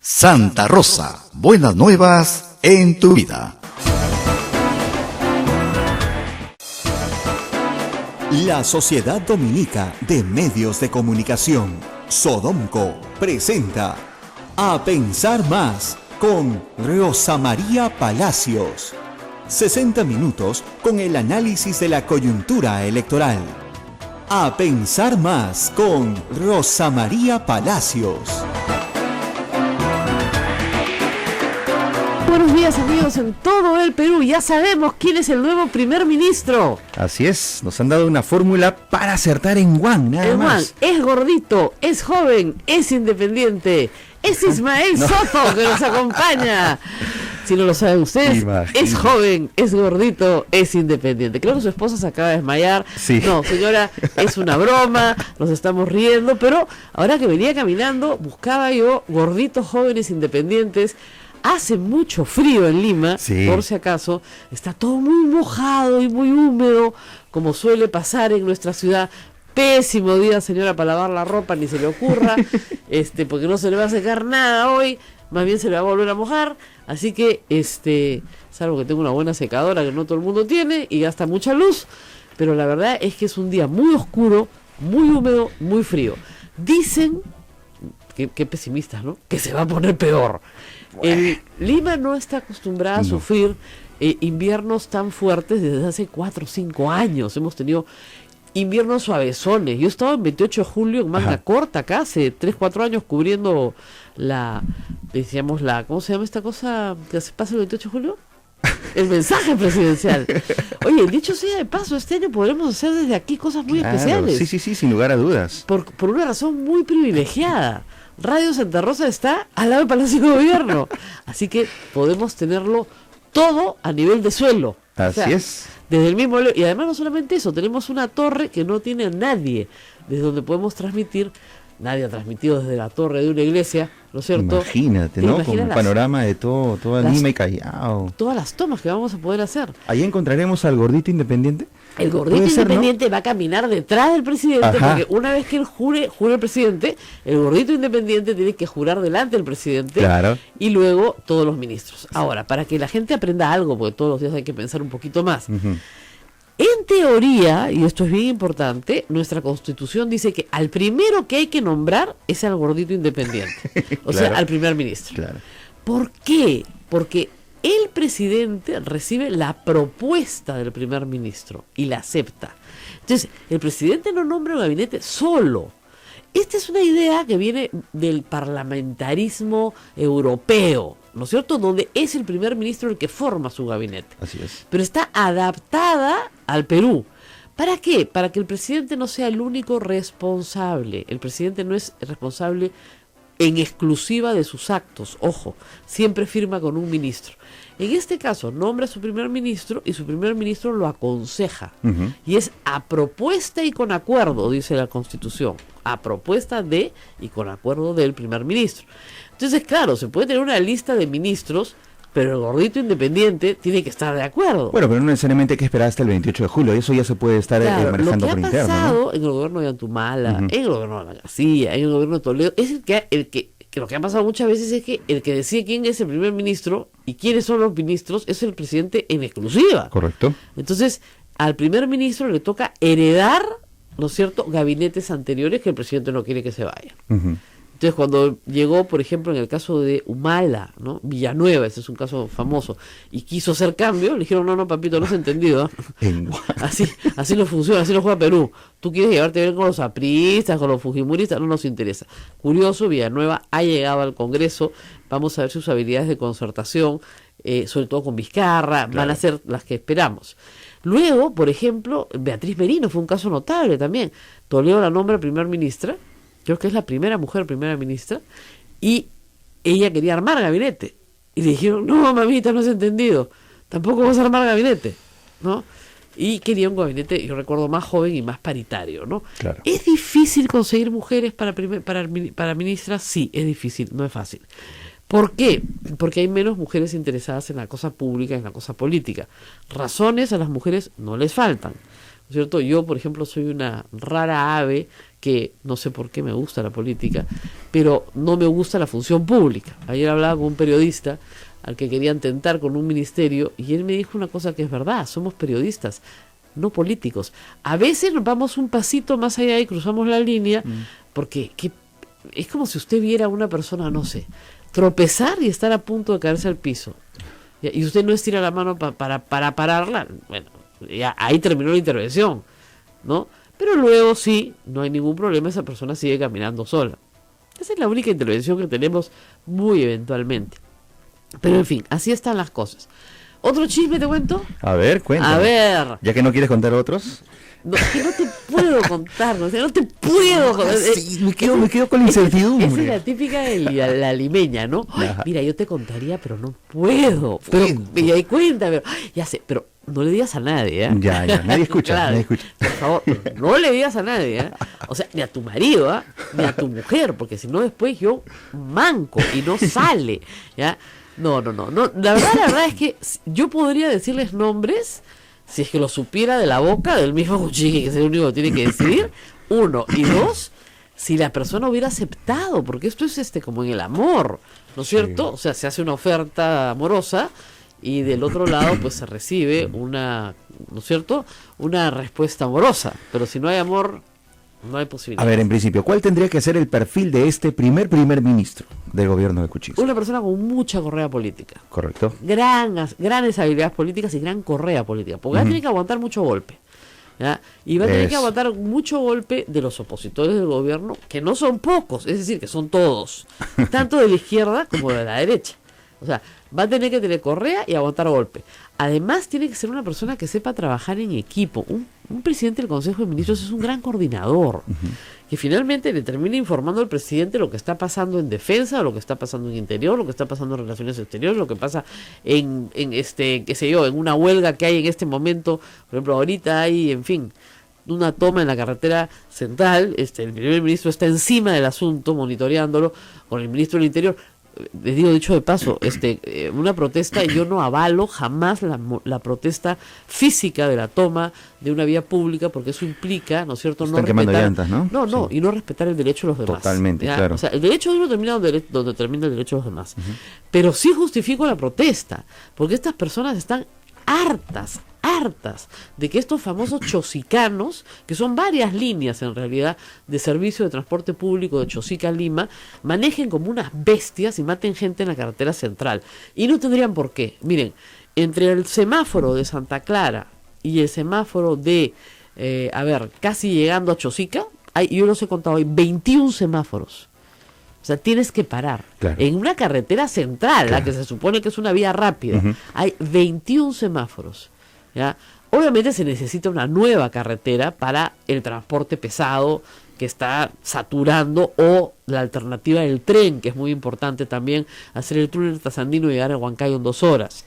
Santa Rosa, buenas nuevas en tu vida. La Sociedad Dominica de Medios de Comunicación, Sodomco, presenta A Pensar Más con Rosa María Palacios. 60 minutos con el análisis de la coyuntura electoral. A Pensar Más con Rosa María Palacios. Buenos días, amigos, en todo el Perú. Ya sabemos quién es el nuevo primer ministro. Así es, nos han dado una fórmula para acertar en Juan, nada más. Es gordito, es joven, es independiente. Es Ismael Soto que nos acompaña. Si no lo saben ustedes, es joven, es gordito, es independiente. Creo que su esposa se acaba de desmayar. Sí. No, señora, es una broma, nos estamos riendo, pero ahora que venía caminando, buscaba yo gorditos jóvenes independientes. Hace mucho frío en Lima, sí. Por si acaso, está todo muy mojado y muy húmedo, como suele pasar en nuestra ciudad. Pésimo día, señora, para lavar la ropa, ni se le ocurra, porque no se le va a secar nada hoy, más bien se le va a volver a mojar, así que, salvo que tengo una buena secadora que no todo el mundo tiene y gasta mucha luz, pero la verdad es que es un día muy oscuro, muy húmedo, muy frío. Dicen, qué pesimistas, ¿no?, que se va a poner peor. Lima no está acostumbrada a sufrir inviernos tan fuertes desde hace 4 o 5 años. Hemos tenido inviernos suavezones. Yo he estado en 28 de julio en manga corta acá, hace 3 o 4 años, cubriendo ¿cómo se llama esta cosa que se pasa el 28 de julio? El mensaje presidencial. Oye, dicho sea de paso, este año podremos hacer desde aquí cosas muy especiales. Sí, sin lugar a dudas. Por una razón muy privilegiada. Radio Santa Rosa está al lado del Palacio de Gobierno, así que podemos tenerlo todo a nivel de suelo. Así es. Desde el mismo, y además no solamente eso, tenemos una torre que no tiene a nadie, desde donde podemos transmitir. Nadie ha transmitido desde la torre de una iglesia, ¿no es cierto? Imagínate, ¿no? Con el panorama de toda Lima y Callao. Todas las tomas que vamos a poder hacer. ¿Ahí encontraremos al gordito independiente? El gordito independiente, ¿no?, va a caminar detrás del presidente. Ajá. Porque una vez que él jure el presidente, el gordito independiente tiene que jurar delante del presidente. Claro. Y luego todos los ministros. Ahora, para que la gente aprenda algo, porque todos los días hay que pensar un poquito más. Uh-huh. En teoría, y esto es bien importante, nuestra Constitución dice que al primero que hay que nombrar es al gordito independiente. O sea, al primer ministro. Claro. ¿Por qué? Porque el presidente recibe la propuesta del primer ministro y la acepta. Entonces, el presidente no nombra un gabinete solo. Esta es una idea que viene del parlamentarismo europeo, ¿no es cierto?, donde es el primer ministro el que forma su gabinete. Así es. Pero está adaptada al Perú. ¿Para qué? Para que el presidente no sea el único responsable. El presidente no es responsable en exclusiva de sus actos. Ojo, siempre firma con un ministro. En este caso, nombra a su primer ministro y su primer ministro lo aconseja. Uh-huh. Y es a propuesta y con acuerdo, dice la Constitución. A propuesta de y con acuerdo del primer ministro. Entonces, claro, se puede tener una lista de ministros, pero el gordito independiente tiene que estar de acuerdo. Bueno, pero no necesariamente hay que esperar hasta el 28 de julio. Eso ya se puede estar manejando por interno. Lo que ha pasado, ¿no?, en el gobierno de Antumala, uh-huh, en el gobierno de la García, en el gobierno de Toledo, es que lo que ha pasado muchas veces es que el que decide quién es el primer ministro y quiénes son los ministros es el presidente en exclusiva. Correcto. Entonces, al primer ministro le toca heredar, ¿no es cierto?, gabinetes anteriores que el presidente no quiere que se vayan. Uh-huh. Entonces, cuando llegó, por ejemplo, en el caso de Humala, ¿no?, Villanueva, ese es un caso famoso, y quiso hacer cambio, le dijeron, no, papito, no se ha entendido. Así no funciona, así no juega Perú. Tú quieres llevarte bien con los apristas, con los fujimoristas, no nos interesa. Curioso, Villanueva ha llegado al Congreso, vamos a ver sus habilidades de concertación, sobre todo con Vizcarra, claro, van a ser las que esperamos. Luego, por ejemplo, Beatriz Merino fue un caso notable también. Toledo la nombra primer ministra, creo que es la primera mujer primera ministra, y ella quería armar gabinete. Y le dijeron, no, mamita, no has entendido, tampoco vas a armar gabinete, ¿no? Y quería un gabinete, yo recuerdo, más joven y más paritario, ¿no? Claro. ¿Es difícil conseguir mujeres para ministras? Sí, es difícil, no es fácil. ¿Por qué? Porque hay menos mujeres interesadas en la cosa pública, en la cosa política. Razones a las mujeres no les faltan. es cierto? Yo, por ejemplo, soy una rara ave que no sé por qué me gusta la política, pero no me gusta la función pública. Ayer hablaba con un periodista al que querían tentar con un ministerio y él me dijo una cosa que es verdad: somos periodistas, no políticos. A veces nos vamos un pasito más allá y cruzamos la línea porque es como si usted viera a una persona, no sé, tropezar y estar a punto de caerse al piso. Y usted no estira la mano para pararla. Bueno, ya ahí terminó la intervención, ¿no? Pero luego sí, no hay ningún problema, esa persona sigue caminando sola. Esa es la única intervención que tenemos muy eventualmente. Pero en fin, así están las cosas. ¿Otro chisme te cuento? A ver, cuéntame. A ver. Ya que no quieres contar otros. No, es que no te puedo contar, o sea, no te puedo contar. Sí, me quedo con la incertidumbre. Esa es la típica de la limeña, ¿no? Ay, mira, yo te contaría, pero no puedo. Pero, y ahí cuéntame, ya sé, pero no le digas a nadie, ¿eh? Ya, nadie escucha, claro, nadie escucha. Por favor, no le digas a nadie, ¿eh? O sea, ni a tu marido, ¿eh? Ni a tu mujer, porque si no después yo manco y no sale, ¿ya? No. La verdad es que yo podría decirles nombres si es que lo supiera de la boca del mismo Cuchiqui, que es el único que tiene que decidir. Uno. Y dos, si la persona hubiera aceptado, porque esto es como en el amor, ¿no es cierto? O sea, se hace una oferta amorosa y del otro lado pues se recibe una, ¿no es cierto?, una respuesta amorosa. Pero si no hay amor, no hay posibilidad. A ver, en principio, ¿cuál tendría que ser el perfil de este primer ministro del gobierno de Kuczynski? Una persona con mucha correa política. Correcto. Grandes habilidades políticas y gran correa política. Porque va a tener que aguantar mucho golpe, ¿ya? Y va a tener que aguantar mucho golpe de los opositores del gobierno, que no son pocos, es decir, que son todos. Tanto de la izquierda como de la derecha. O sea, va a tener que tener correa y aguantar golpe. Además, tiene que ser una persona que sepa trabajar en equipo. Un presidente del Consejo de Ministros es un gran coordinador, que finalmente le termina informando al presidente lo que está pasando en defensa, lo que está pasando en interior, lo que está pasando en relaciones exteriores, lo que pasa en qué sé yo, en una huelga que hay en este momento. Por ejemplo, ahorita hay, en fin, una toma en la carretera central. El primer ministro está encima del asunto, monitoreándolo con el ministro del Interior. Les digo, dicho de paso, una protesta, yo no avalo jamás la protesta física de la toma de una vía pública, porque eso implica, ¿no es cierto?, Están quemando llantas, ¿no? No, y no respetar el derecho de los demás. Totalmente, ¿ya? claro. O sea, el derecho de uno termina donde termina el derecho de los demás. Pero sí justifico la protesta, porque estas personas están hartas de que estos famosos chosicanos, que son varias líneas en realidad de servicio de transporte público de Chosica a Lima, manejen como unas bestias y maten gente en la carretera central. Y no tendrían por qué. Miren, entre el semáforo de Santa Clara y el semáforo de, casi llegando a Chosica, yo los he contado, hay 21 semáforos. O sea, tienes que parar. Claro. En una carretera central, claro, la que se supone que es una vía rápida, hay 21 semáforos. ¿Ya? Obviamente se necesita una nueva carretera para el transporte pesado que está saturando, o la alternativa del tren, que es muy importante también, hacer el túnel trasandino y llegar a Huancayo en 2 horas.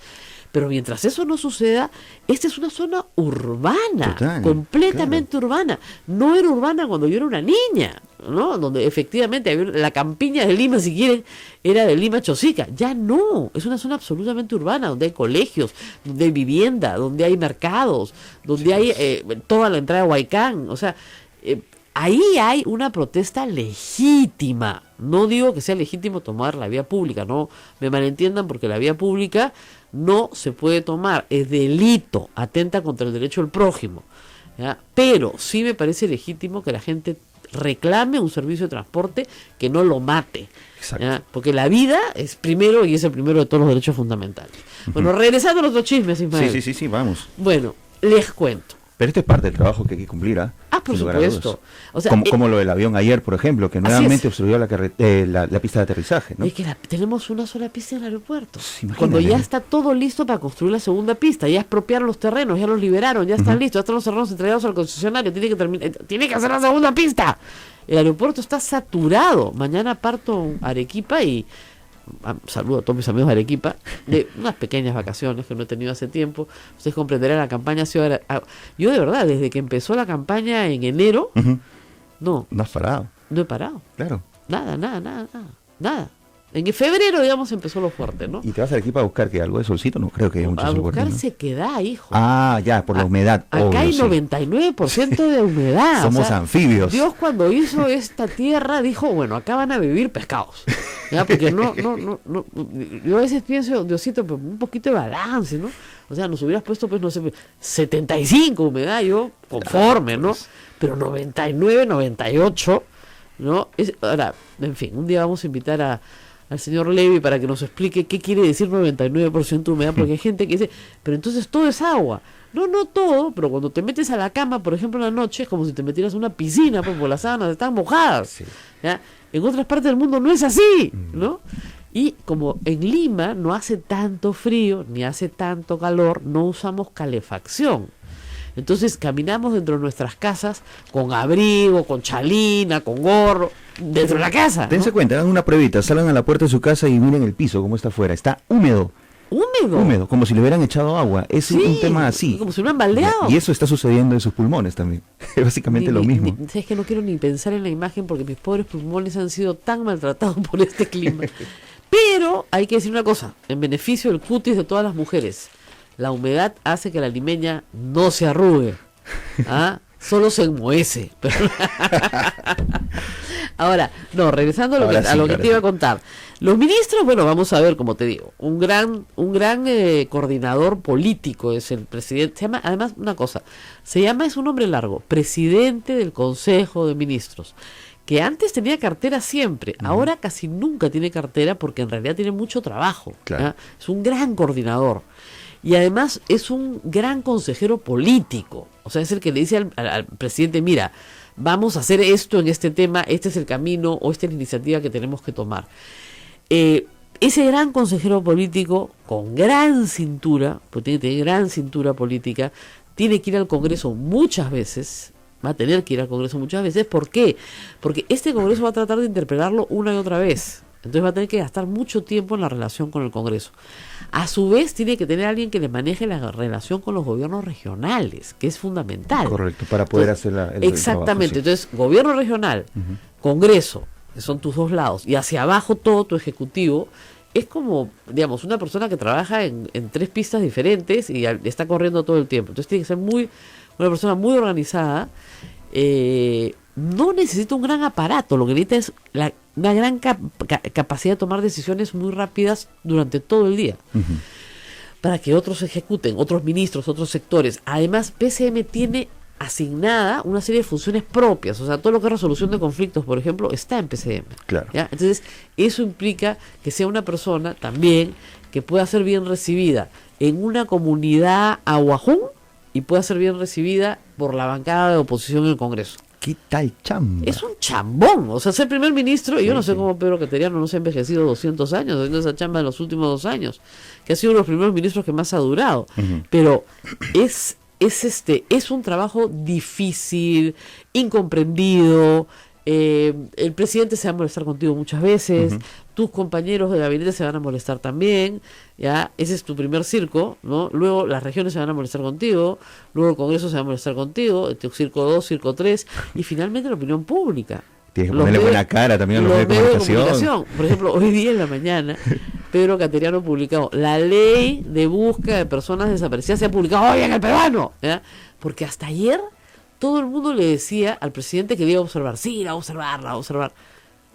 Pero mientras eso no suceda, esta es una zona urbana, completamente urbana. No era urbana cuando yo era una niña, ¿no? Donde efectivamente había la campiña de Lima, si quieren, era de Lima Chosica. Ya no, es una zona absolutamente urbana, donde hay colegios, donde hay vivienda, donde hay mercados, donde hay toda la entrada de Huaycán. O sea, ahí hay una protesta legítima. No digo que sea legítimo tomar la vía pública, no me malentiendan, porque la vía pública no se puede tomar, es delito, atenta contra el derecho del prójimo, ¿ya? Pero sí me parece legítimo que la gente reclame un servicio de transporte que no lo mate, ¿ya? Porque la vida es primero y es el primero de todos los derechos fundamentales. Bueno, regresando a otro chisme, Ismael. Sí, vamos. Bueno, les cuento. Pero esto es parte del trabajo que hay que cumplir, ¿ah? Por supuesto. O sea, como lo del avión ayer, por ejemplo, que nuevamente obstruyó la pista de aterrizaje, ¿no? Es que tenemos una sola pista en el aeropuerto. Cuando ya está todo listo para construir la segunda pista, ya expropiaron los terrenos, ya los liberaron, ya están listos, ya están los terrenos entregados al concesionario, tiene que hacer la segunda pista. El aeropuerto está saturado. Mañana parto a Arequipa y saludo a todos mis amigos de Arequipa, de unas pequeñas vacaciones que no he tenido hace tiempo. Ustedes comprenderán, la campaña ha sido... Yo de verdad, desde que empezó la campaña en enero, no has parado. No he parado. Claro. Nada. En febrero, digamos, empezó lo fuerte, ¿no? ¿Y te vas a Arequipa a buscar que algo de solcito? No creo que haya mucho sol. A por buscar ahí, ¿no? sequedad, hijo. Ah, ya, por la humedad. Acá obvio, hay sí. 99% de humedad. Somos anfibios. Dios cuando hizo esta tierra dijo, bueno, acá van a vivir pescados. ¿Ya? Porque no. Yo a veces pienso, Diosito, pues un poquito de balance, ¿no? O sea, nos hubieras puesto, pues, no sé, 75 humedad, yo conforme, ¿no? Pero 99, 98, ¿no? Ahora, en fin, un día vamos a invitar al señor Levy para que nos explique qué quiere decir 99% humedad, porque hay gente que dice, pero entonces todo es agua. No todo, pero cuando te metes a la cama, por ejemplo, en la noche, es como si te metieras a una piscina, pues, porque las sábanas están mojadas. Sí. ¿Ya? En otras partes del mundo no es así, ¿no? Y como en Lima no hace tanto frío, ni hace tanto calor, no usamos calefacción. Entonces caminamos dentro de nuestras casas con abrigo, con chalina, con gorro, dentro de la casa, ¿no? Dense cuenta, hagan una pruebita, salgan a la puerta de su casa y miren el piso, cómo está afuera. Está húmedo. Húmedo, como si le hubieran echado agua. Es un tema así. Como si hubieran baldeado. Y eso está sucediendo en sus pulmones también. Es básicamente lo mismo. Es que no quiero ni pensar en la imagen porque mis pobres pulmones han sido tan maltratados por este clima. Pero hay que decir una cosa, en beneficio del cutis de todas las mujeres. La humedad hace que la limeña no se arrugue. ¿Ah? Solo se enmohece. Ahora, regresando a lo que te iba a contar. Los ministros, bueno, vamos a ver, como te digo, un gran coordinador político es el presidente. Se llama, además, una cosa, es un nombre largo, presidente del Consejo de Ministros, que antes tenía cartera siempre, ahora casi nunca tiene cartera porque en realidad tiene mucho trabajo. Claro. Es un gran coordinador. Y además es un gran consejero político. O sea, es el que le dice al presidente, mira, vamos a hacer esto en este tema, este es el camino o esta es la iniciativa que tenemos que tomar. Ese gran consejero político, con gran cintura, porque tiene que tener gran cintura política, tiene que ir al Congreso muchas veces, va a tener que ir al Congreso muchas veces. ¿Por qué? Porque este Congreso va a tratar de interpelarlo una y otra vez. Entonces va a tener que gastar mucho tiempo en la relación con el Congreso. A su vez tiene que tener alguien que le maneje la relación con los gobiernos regionales, que es fundamental. Correcto, para poder hacer el exactamente, trabajo, sí. Entonces gobierno regional, Congreso, que son tus dos lados, y hacia abajo todo tu ejecutivo, es como, digamos, una persona que trabaja en 3 pistas diferentes y está corriendo todo el tiempo. Entonces tiene que ser una persona muy organizada. No necesita un gran aparato, lo que necesita es una gran capacidad de tomar decisiones muy rápidas durante todo el día, para que otros ejecuten, otros ministros, otros sectores. Además, PCM tiene asignada una serie de funciones propias, o sea, todo lo que es resolución de conflictos, por ejemplo, está en PCM. Claro. ¿Ya? Entonces, eso implica que sea una persona también que pueda ser bien recibida en una comunidad aguajún y pueda ser bien recibida por la bancada de oposición en el Congreso. ¿Qué tal chamba? Es un chambón, o sea, ser primer ministro, y yo no sé cómo Pedro Cateriano no se ha envejecido 200 años haciendo esa chamba en los últimos 2 años, que ha sido uno de los primeros ministros que más ha durado, pero es un trabajo difícil, incomprendido. El presidente se va a molestar contigo muchas veces, tus compañeros de gabinete se van a molestar también, ya, ese es tu primer circo, ¿no? Luego las regiones se van a molestar contigo, luego el Congreso se va a molestar contigo, circo 2, circo 3, y finalmente la opinión pública. Tienes que ponerle buena cara también a los medios de comunicación. Por ejemplo, hoy día en la mañana, Pedro Cateriano publicado, la ley de búsqueda de personas desaparecidas se ha publicado hoy en El Peruano, ¿ya? Porque hasta ayer todo el mundo le decía al presidente que debía observar. Sí, la va a observar.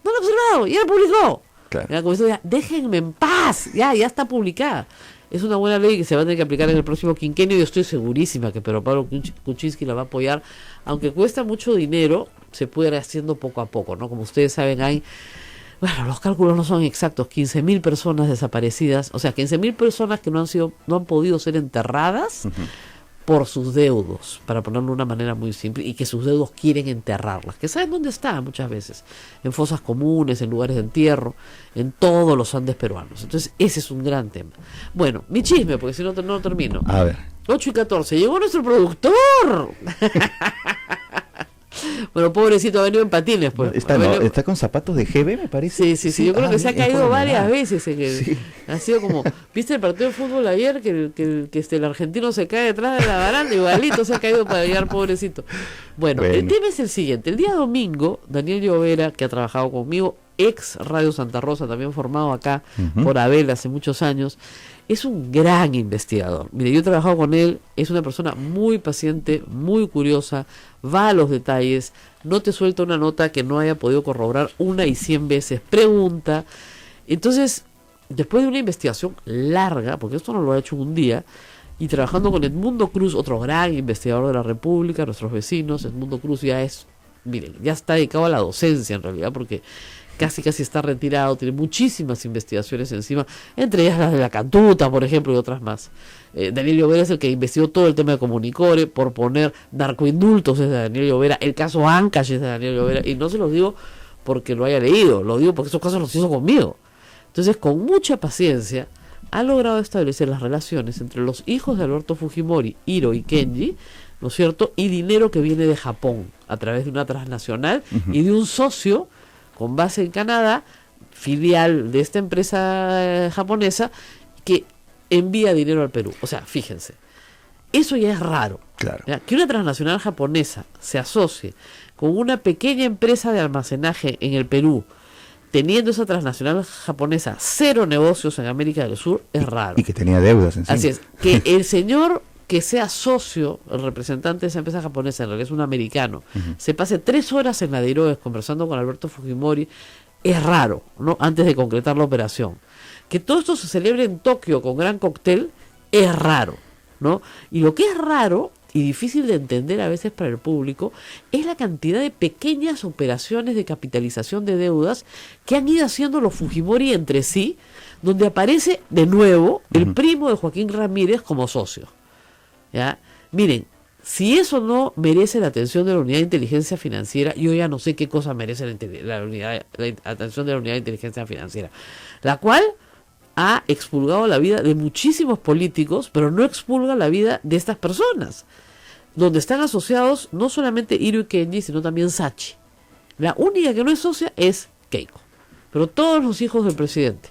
No la ha observado, ya la publicó. Claro. Ya, como esto, déjenme en paz, ya está publicada. Es una buena ley que se va a tener que aplicar en el próximo quinquenio y yo estoy segurísima que Pedro Pablo Kuczynski la va a apoyar. Aunque cuesta mucho dinero, se puede ir haciendo poco a poco, ¿no? Como ustedes saben, bueno, los cálculos no son exactos, 15.000 personas desaparecidas, o sea, 15.000 personas que no han podido ser enterradas por sus deudos, para ponerlo de una manera muy simple, y que sus deudos quieren enterrarlas, que saben dónde están muchas veces, en fosas comunes, en lugares de entierro, en todos los Andes peruanos. Entonces ese es un gran tema. Bueno, mi chisme, porque si no termino. A ver. 8:14, llegó nuestro productor. Bueno, pobrecito, ha venido en patines, pues. Está con zapatos de GB, me parece. Sí, yo creo que se ha caído varias veces. Ha sido como, ¿viste el partido de fútbol ayer? Que el argentino se cae detrás de la baranda, igualito se ha caído para llegar, pobrecito. Bueno, el tema es el siguiente. El día domingo, Daniel Llovera, que ha trabajado conmigo ex Radio Santa Rosa, también formado acá por Abel hace muchos años. Es un gran investigador. Mire, yo he trabajado con él, es una persona muy paciente, muy curiosa, va a los detalles, no te suelta una nota que no haya podido corroborar 1 y 100 veces, pregunta. Entonces, después de una investigación larga, porque esto no lo ha hecho un día, y trabajando con Edmundo Cruz, otro gran investigador de la República, nuestros vecinos, Edmundo Cruz ya es, miren, ya está dedicado a la docencia en realidad, porque casi está retirado, tiene muchísimas investigaciones encima, entre ellas las de la Cantuta, por ejemplo, y otras más. Daniel Llovera es el que investigó todo el tema de Comunicore, por poner narcoindultos es de Daniel Llovera, el caso Ancash es de Daniel Llovera, y no se los digo porque lo haya leído, lo digo porque esos casos los hizo conmigo. Entonces, con mucha paciencia, ha logrado establecer las relaciones entre los hijos de Alberto Fujimori, Hiro y Kenji, ¿no es cierto?, y dinero que viene de Japón, a través de una transnacional y de un socio con base en Canadá, filial de esta empresa japonesa, que envía dinero al Perú. O sea, fíjense, eso ya es raro. Claro. ¿Ya? Que una transnacional japonesa se asocie con una pequeña empresa de almacenaje en el Perú, teniendo esa transnacional japonesa 0 negocios en América del Sur, es raro. Y que tenía deudas encima. Así es, que el señor que sea socio, el representante de esa empresa japonesa, en realidad es un americano, se pase 3 horas en la de Iroes conversando con Alberto Fujimori, es raro, ¿no? Antes de concretar la operación. Que todo esto se celebre en Tokio con gran cóctel, es raro, ¿no? Y lo que es raro y difícil de entender a veces para el público es la cantidad de pequeñas operaciones de capitalización de deudas que han ido haciendo los Fujimori entre sí, donde aparece de nuevo el primo de Joaquín Ramírez como socio. ¿Ya? Miren, si eso no merece la atención de la Unidad de Inteligencia Financiera, yo ya no sé qué cosa merece la atención de la Unidad de Inteligencia Financiera, la cual ha expulgado la vida de muchísimos políticos, pero no expulga la vida de estas personas, donde están asociados no solamente Hiro y Kenji, sino también Sachi. La única que no es socia es Keiko, pero todos los hijos del presidente,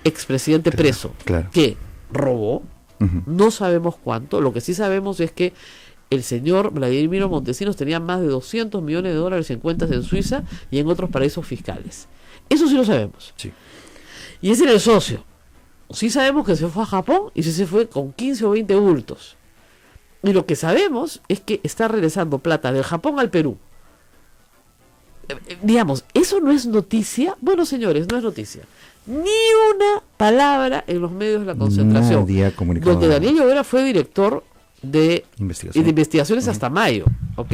expresidente preso, que robó, no sabemos cuánto. Lo que sí sabemos es que el señor Vladimiro Montesinos tenía más de $200 millones en cuentas en Suiza y en otros paraísos fiscales. Eso sí lo sabemos. Sí. Y ese era el socio. Sí sabemos que se fue a Japón y se fue con 15 o 20 bultos. Y lo que sabemos es que está regresando plata del Japón al Perú. Digamos, ¿eso no es noticia? Bueno, señores, no es noticia. Ni una palabra en los medios de la concentración. Nadie ha comunicado. Donde Daniel Llovera fue director de investigaciones hasta mayo, ¿ok?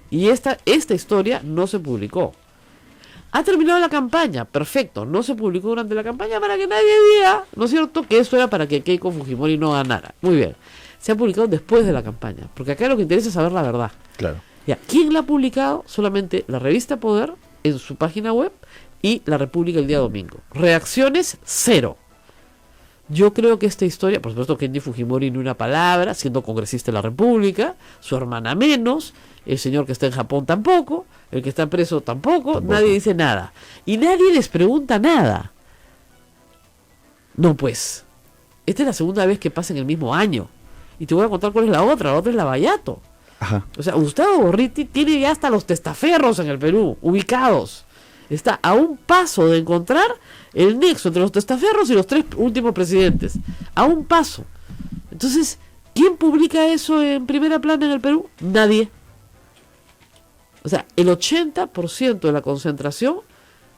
Y esta historia no se publicó. Ha terminado la campaña, perfecto, no se publicó durante la campaña para que nadie diga, ¿no es cierto?, que eso era para que Keiko Fujimori no ganara. Muy bien, se ha publicado después de la campaña, porque acá lo que interesa es saber la verdad. Claro. Ya, ¿quién la ha publicado? Solamente la revista Poder en su página web y La República el día domingo. Reacciones, 0. Yo creo que esta historia, por supuesto, Kenji Fujimori ni una palabra, siendo congresista de la República, su hermana menos, el señor que está en Japón tampoco, el que está preso tampoco, nadie dice nada. Y nadie les pregunta nada. No, pues, esta es la segunda vez que pasa en el mismo año. Y te voy a contar cuál es la otra es Lavallato. Ajá. O sea, Gustavo Gorriti tiene ya hasta los testaferros en el Perú, ubicados. Está a un paso de encontrar el nexo entre los testaferros y los 3 últimos presidentes. A un paso. Entonces, ¿quién publica eso en primera plana en el Perú? Nadie. O sea, el 80% de la concentración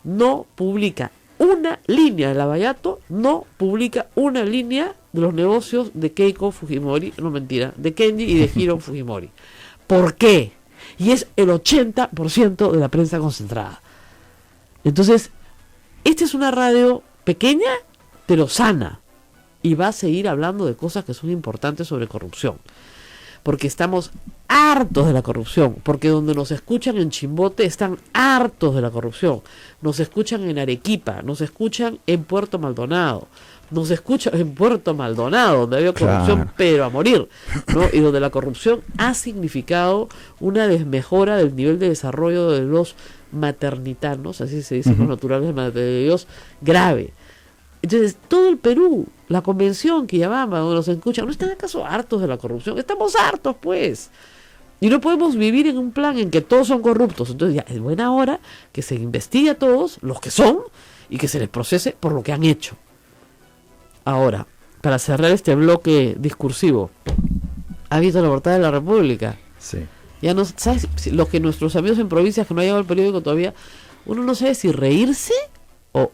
no publica una línea de Lavallato, no publica una línea de los negocios de Keiko Fujimori, no mentira, de Kenji y de Hiro Fujimori. ¿Por qué? Y es el 80% de la prensa concentrada. Entonces, esta es una radio pequeña, pero sana, y va a seguir hablando de cosas que son importantes sobre corrupción, porque estamos hartos de la corrupción, porque donde nos escuchan en Chimbote están hartos de la corrupción, nos escuchan en Arequipa, nos escuchan en Puerto Maldonado, nos escuchan en Puerto Maldonado, donde había corrupción, pero a morir, ¿no? Y donde la corrupción ha significado una desmejora del nivel de desarrollo de los maternitanos, así se dice, los naturales de Dios, grave. Entonces, todo el Perú, la convención que llamaba, donde nos escuchan, ¿no están acaso hartos de la corrupción? Estamos hartos, pues. Y no podemos vivir en un plan en que todos son corruptos. Entonces ya es buena hora que se investigue a todos los que son y que se les procese por lo que han hecho. Ahora, para cerrar este bloque discursivo, ¿ha visto la portada de La República? Sí. Ya no sabes, los que nuestros amigos en provincias que no ha llegado el periódico todavía, uno no sabe si reírse o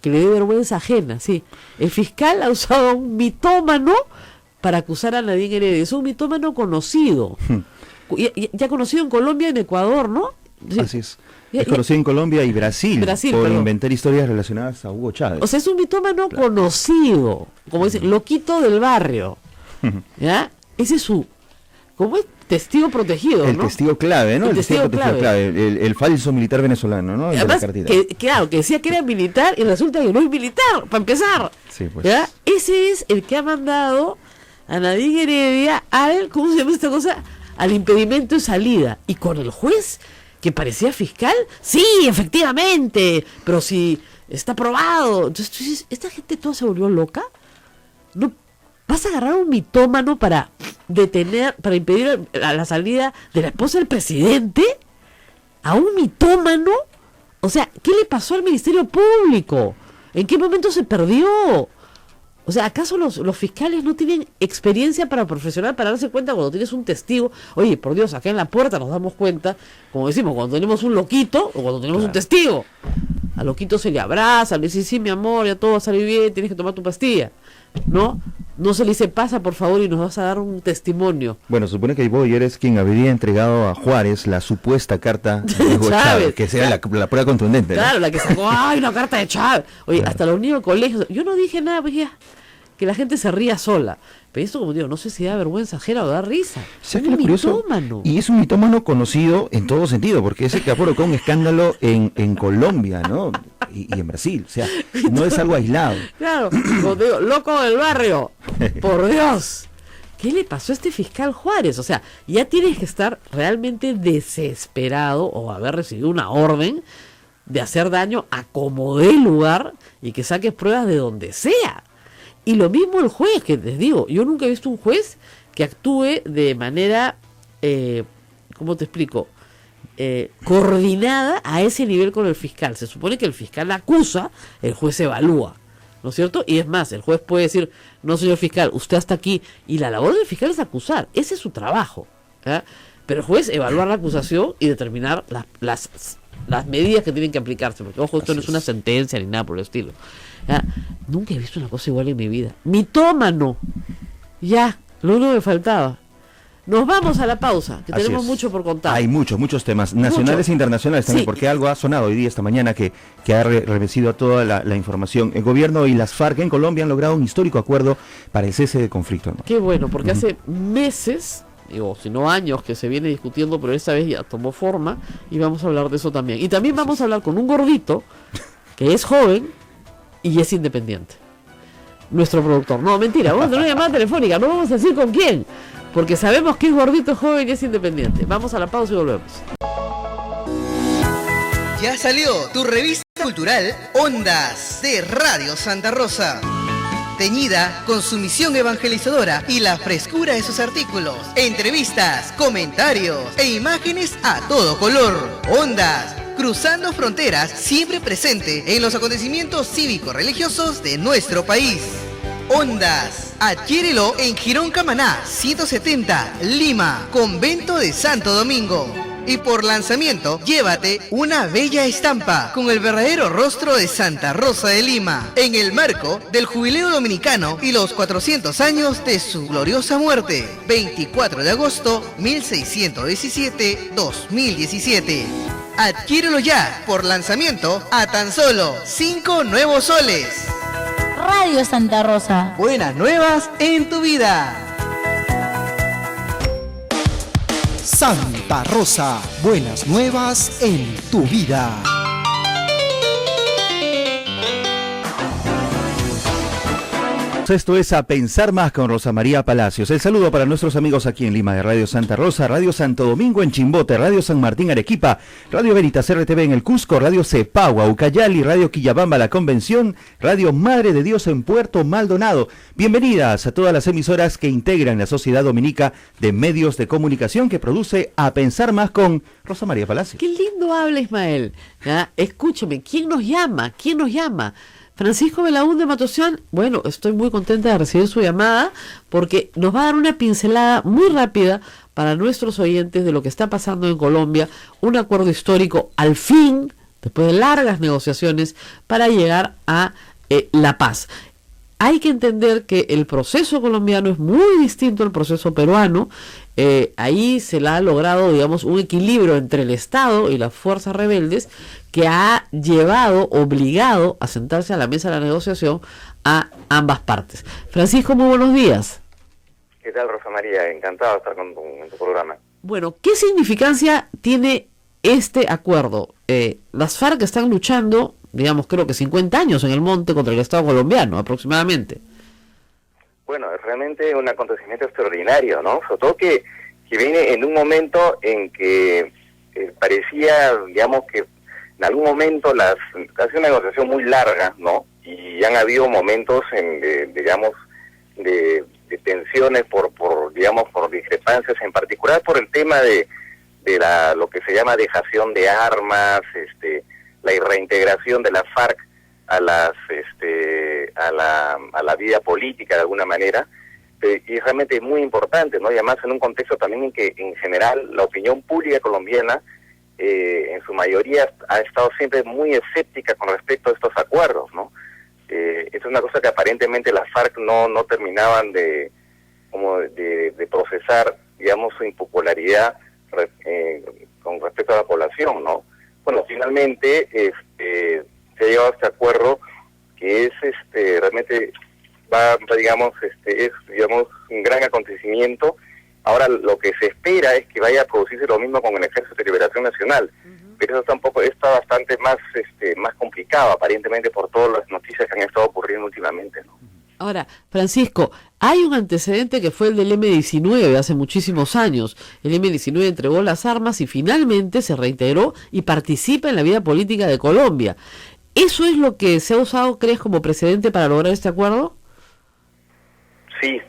que le dé vergüenza ajena. Sí, el fiscal ha usado a un mitómano para acusar a Nadine Heredia. Es un mitómano conocido. Ya conocido en Colombia y en Ecuador, ¿no? Sí. Así es. Es conocido en Colombia y Brasil por inventar historias relacionadas a Hugo Chávez. O sea, es un mitómano conocido, como dicen, loquito del barrio. ¿Ya? Ese es su, como es testigo protegido, el ¿no? Testigo clave, ¿no? El testigo clave. El falso militar venezolano, ¿no? Además, claro, que decía que era militar y resulta que no es militar, para empezar. Sí, pues. ¿Ya? Ese es el que ha mandado a Nadine Heredia al, ¿cómo se llama esta cosa? Al impedimento de salida. Y con el juez, que parecía fiscal, sí, efectivamente, pero si está probado. Entonces tú dices, ¿esta gente toda se volvió loca? ¿No vas a agarrar a un mitómano para detener, para impedir la salida de la esposa del presidente? ¿A un mitómano? O sea, ¿qué le pasó al Ministerio Público? ¿En qué momento se perdió? O sea, ¿acaso los fiscales no tienen experiencia profesional para darse cuenta cuando tienes un testigo? Oye, por Dios, acá en la puerta nos damos cuenta, como decimos, cuando tenemos un loquito o cuando tenemos un testigo. Al loquito se le abraza, le dice, sí, mi amor, ya todo va a salir bien, tienes que tomar tu pastilla. ¿No? No se le dice, pasa por favor y nos vas a dar un testimonio. Bueno, supone que Boyer es quien habría entregado a Juárez la supuesta carta de Hugo Chávez, que sea la prueba contundente. Claro, ¿no? La que sacó, ¡ay, una carta de Chávez! Oye, hasta los niños de colegio, yo no dije nada, pues ya, que la gente se ría sola. Pero esto, como digo, no sé si da vergüenza ajena o da risa. Es un mitómano. Y es un mitómano conocido en todo sentido, porque es el que ha provocado un escándalo en Colombia, ¿no? Y en Brasil. O sea, no es algo aislado. Claro, como te digo, loco del barrio. Por Dios. ¿Qué le pasó a este fiscal Juárez? O sea, ya tienes que estar realmente desesperado o haber recibido una orden de hacer daño a como dé lugar y que saques pruebas de donde sea. Y lo mismo el juez, que les digo, yo nunca he visto un juez que actúe de manera, ¿cómo te explico? Coordinada a ese nivel con el fiscal. Se supone que el fiscal acusa, el juez evalúa, ¿no es cierto? Y es más, el juez puede decir, no señor fiscal, usted hasta aquí, y la labor del fiscal es acusar, ese es su trabajo, ¿eh? Pero el juez evaluar la acusación y determinar las medidas que tienen que aplicarse, porque ojo, esto no es una sentencia ni nada por el estilo. ¿Ya? Nunca he visto una cosa igual en mi vida. Mitómano. Ya, lo único que me faltaba. Nos vamos a la pausa, que tenemos mucho por contar. Hay muchos temas, nacionales e internacionales también, porque algo ha sonado hoy día, esta mañana, que ha revestido a toda la información. El gobierno y las FARC en Colombia han logrado un histórico acuerdo para el cese de conflicto, ¿no? Qué bueno, porque hace meses, digo, si no años, que se viene discutiendo, pero esta vez ya tomó forma, y vamos a hablar de eso también. Y también vamos a hablar con un gordito, que es joven, y es independiente. Nuestro productor. No, mentira, vamos a tener una llamada telefónica, no vamos a decir con quién, porque sabemos que es gordito, joven y es independiente. Vamos a la pausa y volvemos. Ya salió tu revista cultural Ondas de Radio Santa Rosa. Teñida con su misión evangelizadora y la frescura de sus artículos, entrevistas, comentarios e imágenes a todo color. Ondas, cruzando fronteras, siempre presente en los acontecimientos cívico-religiosos de nuestro país. Ondas, adquiérelo en Girón Camaná, 170, Lima, Convento de Santo Domingo. Y por lanzamiento, llévate una bella estampa con el verdadero rostro de Santa Rosa de Lima, en el marco del Jubileo Dominicano y los 400 años de su gloriosa muerte, 24 de agosto 1617-2017. Adquiérelo ya, por lanzamiento, a tan solo 5 nuevos soles. Radio Santa Rosa. Buenas nuevas en tu vida. Santa Rosa, buenas nuevas en tu vida. Esto es A Pensar Más con Rosa María Palacios. El saludo para nuestros amigos aquí en Lima de Radio Santa Rosa, Radio Santo Domingo en Chimbote, Radio San Martín Arequipa, Radio Veritas RTV en el Cusco, Radio Cepagua, Ucayali, Radio Quillabamba La Convención, Radio Madre de Dios en Puerto Maldonado. Bienvenidas a todas las emisoras que integran la Sociedad Dominica de Medios de Comunicación que produce A Pensar Más con Rosa María Palacios. Qué lindo habla Ismael. ¿Ya? Escúchame, ¿quién nos llama? ¿Quién nos llama? Francisco Belaúnde Matosian. Bueno, estoy muy contenta de recibir su llamada porque nos va a dar una pincelada muy rápida para nuestros oyentes de lo que está pasando en Colombia, un acuerdo histórico al fin, después de largas negociaciones, para llegar a la paz. Hay que entender que el proceso colombiano es muy distinto al proceso peruano. Ahí se le ha logrado, digamos, un equilibrio entre el Estado y las fuerzas rebeldes que ha obligado a sentarse a la mesa de la negociación a ambas partes. Francisco, muy buenos días. ¿Qué tal, Rosa María? Encantado de estar en tu programa. Bueno, ¿qué significancia tiene este acuerdo? Las FARC están luchando, digamos, creo que 50 años en el monte contra el Estado colombiano, aproximadamente. Bueno, es realmente un acontecimiento extraordinario, ¿no? Sobre todo que viene en un momento en que parecía, digamos, que en algún momento ha sido una negociación muy larga, ¿no? Y han habido momentos de tensiones por discrepancias, en particular por el tema de lo que se llama dejación de armas, la reintegración de la FARC a la vida política de alguna manera, y es realmente muy importante, ¿no? Y además en un contexto también en que en general la opinión pública colombiana en su mayoría ha estado siempre muy escéptica con respecto a estos acuerdos, ¿no? Es una cosa que aparentemente las FARC no terminaban de procesar, digamos, su impopularidad con respecto a la población, ¿no? Bueno, finalmente se ha llegado a este acuerdo que es realmente es un gran acontecimiento. Ahora lo que se espera es que vaya a producirse lo mismo con el Ejército de Liberación Nacional, pero eso tampoco está bastante más complicado aparentemente por todas las noticias que han estado ocurriendo últimamente, ¿no? Ahora, Francisco, hay un antecedente que fue el del M-19 hace muchísimos años. El M-19 entregó las armas y finalmente se reintegró y participa en la vida política de Colombia. ¿Eso es lo que se ha usado, crees, como precedente para lograr este acuerdo? Sí,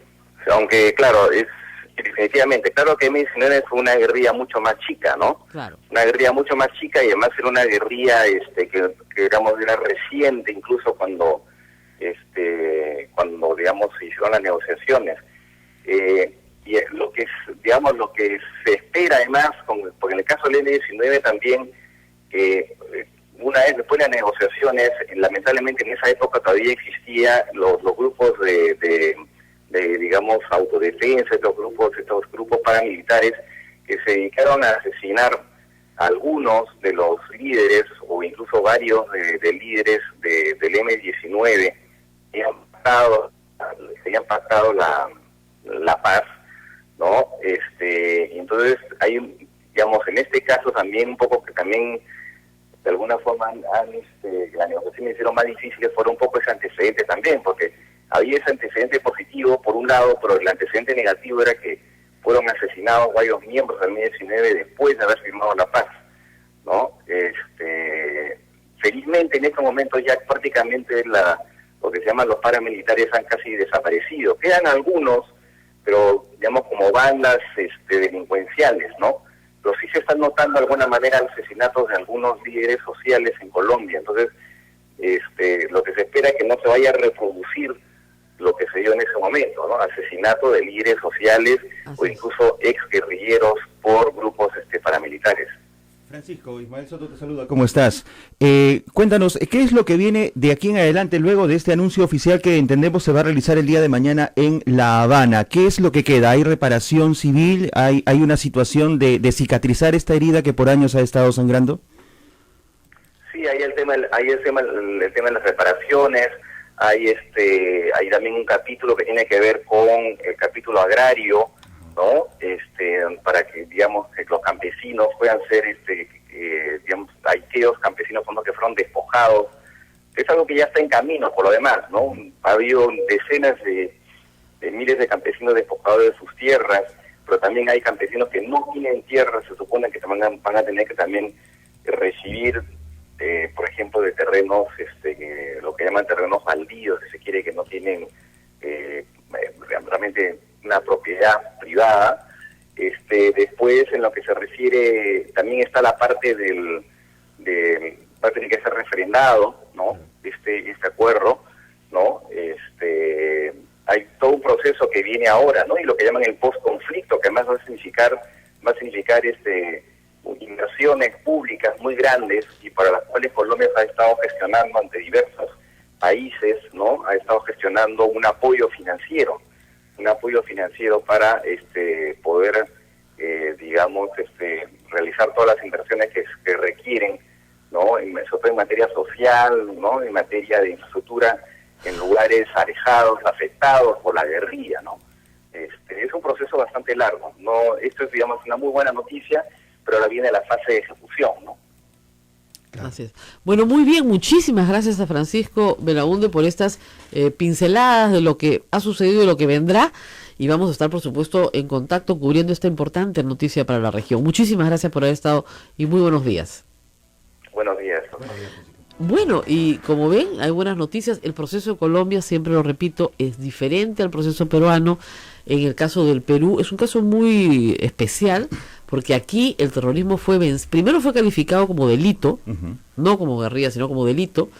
aunque claro, definitivamente, claro que M-19 fue una guerrilla mucho más chica, ¿no? Claro. Una guerrilla mucho más chica y además era una guerrilla que digamos era reciente incluso cuando digamos se hicieron las negociaciones. Y lo que se espera además, porque en el caso del M-19 también, una vez después de las negociaciones, lamentablemente en esa época todavía existían los grupos de digamos autodefensa, estos grupos paramilitares que se dedicaron a asesinar a algunos de los líderes o incluso varios de líderes del M-19 que habían pactado la paz, ¿no? Entonces hay, digamos, en este caso también un poco que también de alguna forma las negociaciones hicieron más difíciles, fueron un poco ese antecedente también, porque había ese antecedente positivo por un lado, pero el antecedente negativo era que fueron asesinados varios miembros del M-19 después de haber firmado la paz, ¿no? Felizmente en este momento ya prácticamente lo que se llaman los paramilitares han casi desaparecido. Quedan algunos, pero digamos como bandas delincuenciales, ¿no? Pero sí se están notando de alguna manera asesinatos de algunos líderes sociales en Colombia. Entonces, lo que se espera es que no se vaya a reproducir lo que se dio en ese momento, ¿no? Asesinato de líderes sociales o incluso exguerrilleros por grupos paramilitares. Francisco, Ismael Soto te saluda. ¿Cómo estás? Cuéntanos, ¿qué es lo que viene de aquí en adelante luego de este anuncio oficial que entendemos se va a realizar el día de mañana en La Habana? ¿Qué es lo que queda? ¿Hay reparación civil? ¿Hay una situación de cicatrizar esta herida que por años ha estado sangrando? Sí, hay el tema de las reparaciones. Hay también un capítulo que tiene que ver con el capítulo agrario, ¿no? Para que, digamos, que los campesinos puedan ser, digamos, aquellos campesinos que fueron despojados es algo que ya está en camino por lo demás, ¿no? Ha habido decenas de miles de campesinos despojados de sus tierras, pero también hay campesinos que no tienen tierras, se supone que van a tener que también recibir, por ejemplo, de terrenos, lo que llaman terrenos baldíos, si se quiere, que no tienen realmente una propiedad privada. Después, en lo que se refiere, también está la parte va a tener que ser refrendado, ¿no? Este acuerdo, ¿no? Hay todo un proceso que viene ahora, ¿no? Y lo que llaman el post-conflicto, que además va a significar inversiones públicas muy grandes y para las cuales Colombia ha estado gestionando ante diversos países, ¿no? Ha estado gestionando un apoyo financiero para poder, realizar todas las inversiones que requieren, ¿no? Sobre todo en materia social, ¿no? En materia de infraestructura en lugares alejados, afectados por la guerrilla, ¿no? Es un proceso bastante largo, ¿no? Esto es, digamos, una muy buena noticia, pero ahora viene la fase de ejecución, ¿no? Así es. Bueno, muy bien, muchísimas gracias a Francisco Belaunde por estas pinceladas de lo que ha sucedido y lo que vendrá, y vamos a estar, por supuesto, en contacto cubriendo esta importante noticia para la región. Muchísimas gracias por haber estado y muy buenos días. Buenos días. Bueno, y como ven, hay buenas noticias. El proceso de Colombia, siempre lo repito, es diferente al proceso peruano. En el caso del Perú, es un caso muy especial, porque aquí el terrorismo primero fue calificado como delito, no como guerrilla, sino como delito,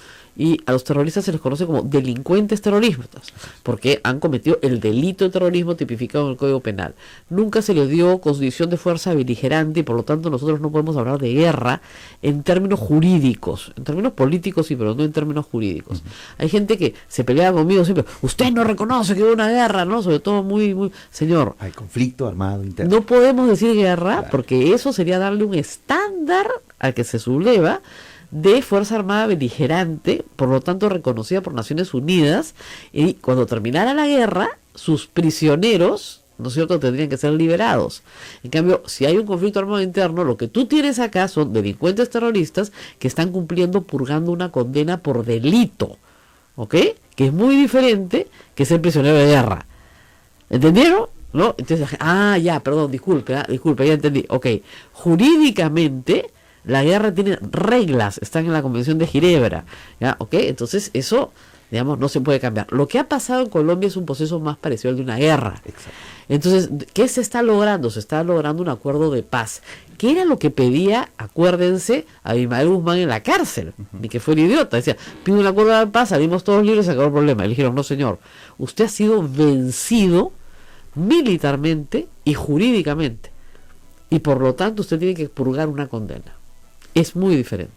y a los terroristas se les conoce como delincuentes terroristas, porque han cometido el delito de terrorismo tipificado en el Código Penal. Nunca se les dio condición de fuerza beligerante y por lo tanto nosotros no podemos hablar de guerra en términos jurídicos, en términos políticos sí, pero no en términos jurídicos. Hay gente que se pelea conmigo siempre, usted no reconoce que hubo una guerra, ¿no? Sobre todo muy, señor. Hay conflicto armado interno. No podemos decir guerra, porque eso sería darle un estándar al que se subleva de Fuerza Armada beligerante, por lo tanto reconocida por Naciones Unidas, y cuando terminara la guerra, sus prisioneros, ¿no es cierto?, tendrían que ser liberados. En cambio, si hay un conflicto armado interno, lo que tú tienes acá son delincuentes terroristas que están purgando una condena por delito, ¿ok?, que es muy diferente que ser prisionero de guerra. ¿Entendieron? ¿No? Entonces, disculpe, ya entendí. Ok, jurídicamente la guerra tiene reglas, están en la Convención de Ginebra, ¿ya? ¿Ok? Entonces eso, digamos, no se puede cambiar. Lo que ha pasado en Colombia es un proceso más parecido al de una guerra. Exacto. Entonces, ¿qué se está logrando? Se está logrando un acuerdo de paz, que era lo que pedía, acuérdense, a Abimael Guzmán en la cárcel, ni que fuera idiota. Decía, pido un acuerdo de paz, salimos todos libres, se acabó el problema. Y le dijeron, no señor, usted ha sido vencido militarmente y jurídicamente, y por lo tanto usted tiene que purgar una condena. Es muy diferente.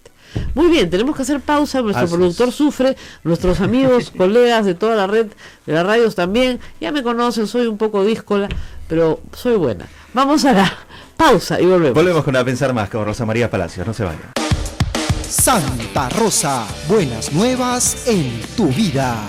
Muy bien, tenemos que hacer pausa. Nuestro productor sufre, nuestros amigos, colegas de toda la red de las radios también. Ya me conocen, soy un poco díscola, pero soy buena. Vamos a la pausa y volvemos. Volvemos con A Pensar Más con Rosa María Palacios. No se vayan. Santa Rosa, buenas nuevas en tu vida.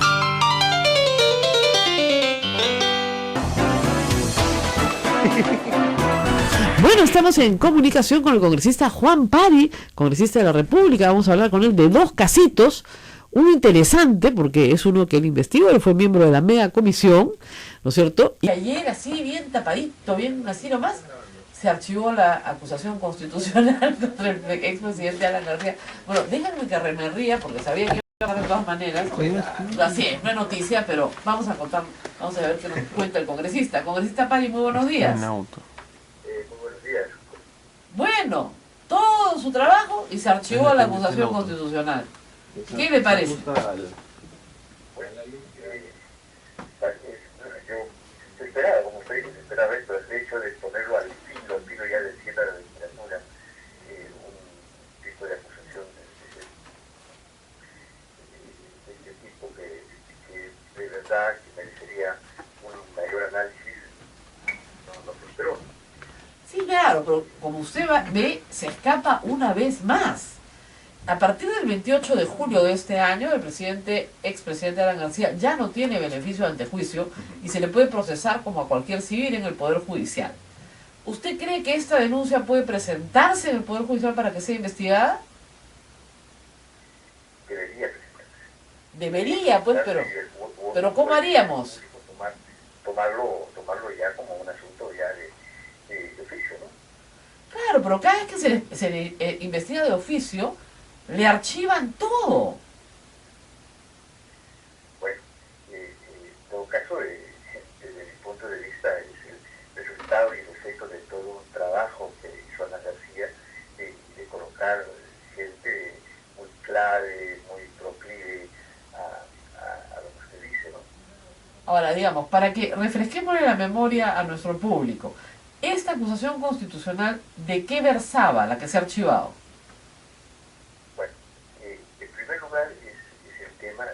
Bueno, estamos en comunicación con el congresista Juan Pari, congresista de la República. Vamos a hablar con él de dos casitos. Uno interesante, porque es uno que él investigó, él fue miembro de la mega comisión, ¿no es cierto? Y ayer, así, bien tapadito, bien así nomás, se archivó la acusación constitucional contra el expresidente Alan García. Bueno, déjenme que me ría, porque sabía que iba a pasar de todas maneras. Así es, no es noticia, pero vamos a ver qué nos cuenta el congresista. Congresista Pari, muy buenos días. Bueno, todo su trabajo y se archivó la acusación constitucional. ¿Qué le parece? Se esperaba, como usted dice, se esperaba esto, el hecho de ponerlo al filo ya de cierta la legislatura, un tipo de acusación de este tipo que de verdad que merecería un mayor análisis, no se esperó. Sí, claro, pero como usted ve, se escapa una vez más. A partir del 28 de julio de este año, el expresidente Alan García ya no tiene beneficio de antejuicio y se le puede procesar como a cualquier civil en el Poder Judicial. ¿Usted cree que esta denuncia puede presentarse en el Poder Judicial para que sea investigada? Debería presentarse. Debería, pues, pero ¿cómo haríamos? Tomarlo ya como un asunto ya de oficio, ¿no? Claro, pero cada vez que se le investiga de oficio, le archivan todo. Bueno, en todo caso, desde mi punto de vista, es el resultado y el efecto de todo un trabajo que hizo Ana García de colocar gente muy clave, muy proclive a lo que se dice, ¿no? Ahora, digamos, para que refresquemos la memoria a nuestro público, ¿esta acusación constitucional de qué versaba, la que se ha archivado? Bueno, en primer lugar es el tema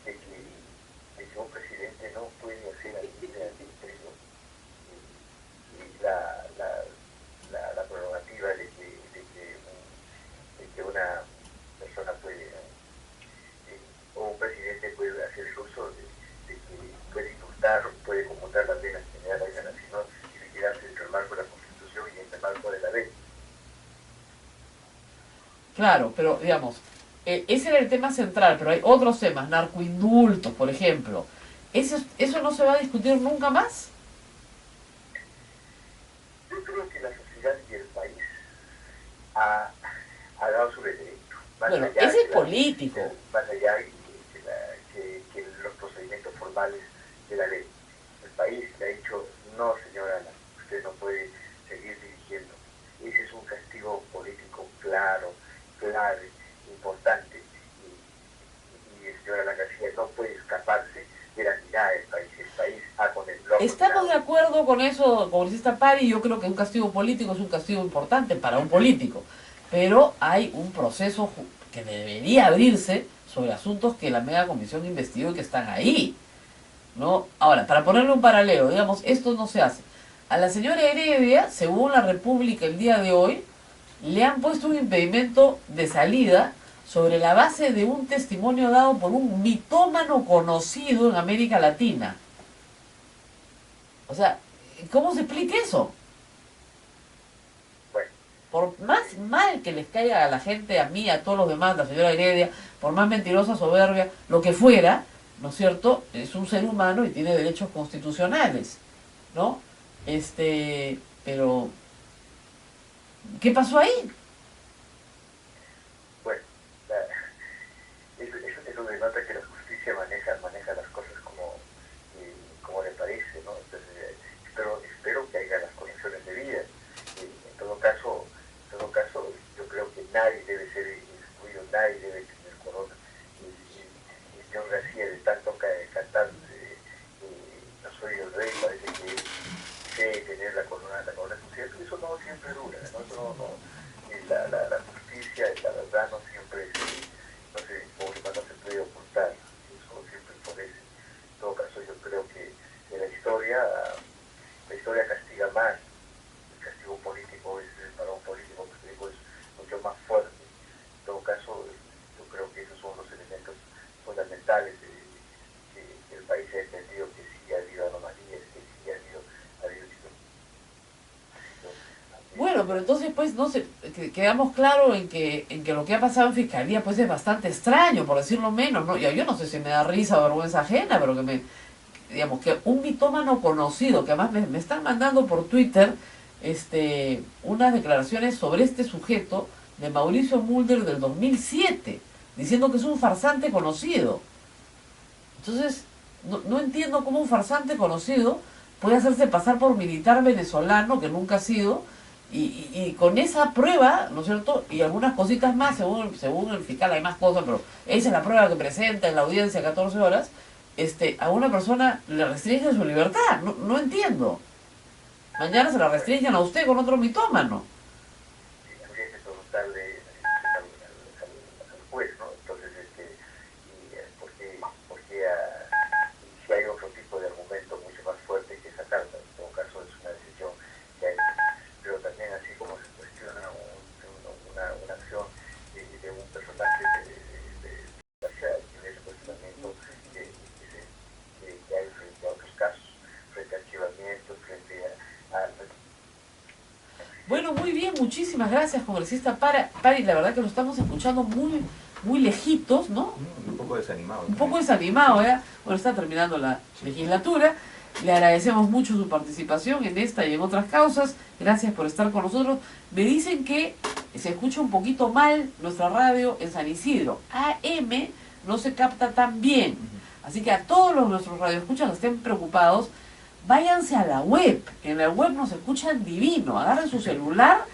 de que un presidente no puede hacer admitir al imperio y la prerrogativa de que una persona puede, o un presidente puede hacer el uso de que puede indultar o puede conmutar la pena que le da la gana, sino tiene que darse dentro del marco de la Constitución y en el marco de la ley. Claro, pero digamos, ese era el tema central, pero hay otros temas, narcoindultos, por ejemplo. ¿Eso no se va a discutir nunca más? Yo creo que la sociedad y el país ha dado su veredicto. Bueno, ese es político. Más allá que los procedimientos formales de la ley. El país le ha dicho, no señora Ana, usted no puede seguir dirigiendo. Ese es un castigo político claro, importante. Y el señor Ana García no puede escaparse de la mirada del país. El país ha contemplado. Estamos de acuerdo con eso, congresista Pari. Yo creo que un castigo político es un castigo importante para un político. Pero hay un proceso que debería abrirse sobre asuntos que la mega comisión investigó y que están ahí, ¿no? Ahora, para ponerle un paralelo, digamos, esto no se hace. A la señora Heredia, según la República el día de hoy, le han puesto un impedimento de salida sobre la base de un testimonio dado por un mitómano conocido en América Latina. O sea, ¿cómo se explica eso? Por más mal que les caiga a la gente, a mí, a todos los demás, la señora Heredia, por más mentirosa, soberbia, lo que fuera, ¿no es cierto? Es un ser humano y tiene derechos constitucionales, ¿no? Pero, ¿qué pasó ahí? Bueno, eso denota que la justicia maneja las cosas como le parece, ¿no? Entonces, espero que haya las conexiones debidas. En todo caso, yo creo que nadie debe ser excluido, nadie debe tener corona. Y el señor García, de tanto cantar, no soy el rey, parece que sé tener la corona social. Eso no siempre dura, ¿no? La justicia, la verdad no siempre no se puede ocultar. Eso siempre florece. En todo caso, yo creo que en la historia castiga más. El castigo político para un político es mucho más fuerte. En todo caso, yo creo que esos son los elementos fundamentales que el país ha entendido que sí ha habido anomalías, que sí ha habido Bueno, pero entonces pues no sé, quedamos claros en que lo que ha pasado en Fiscalía pues es bastante extraño, por decirlo menos, ¿no? Yo no sé si me da risa o vergüenza ajena, pero digamos que un mitómano conocido, que además me están mandando por Twitter unas declaraciones sobre este sujeto de Mauricio Mulder del 2007, diciendo que es un farsante conocido. Entonces, no entiendo cómo un farsante conocido puede hacerse pasar por militar venezolano, que nunca ha sido, y con esa prueba, ¿no es cierto? Y algunas cositas más, según el fiscal hay más cosas, pero esa es la prueba que presenta en la audiencia 14 horas, a una persona le restringen su libertad. No entiendo. Mañana se la restringen a usted con otro mitómano. Habría que preguntarle al juez, ¿no? Entonces, porque si hay otro tipo de argumento mucho más fuerte que esa carta, en todo caso es una decisión que hay. Pero también así como se cuestiona una acción de un personaje de ese cuestionamiento que hay frente a otros casos, frente a archivamientos, frente a... Bueno, muy bien, muchísimas gracias, congresista Pari. La verdad que lo estamos escuchando muy lejitos, ¿no? poco desanimado. Un poco desanimado, ¿ya? Bueno, está terminando la legislatura. Le agradecemos mucho su participación en esta y en otras causas. Gracias por estar con nosotros. Me dicen que se escucha un poquito mal nuestra radio en San Isidro. AM no se capta tan bien. Así que a todos nuestros radioescuchas que estén preocupados, váyanse a la web. En la web nos escuchan divino. Agarren su celular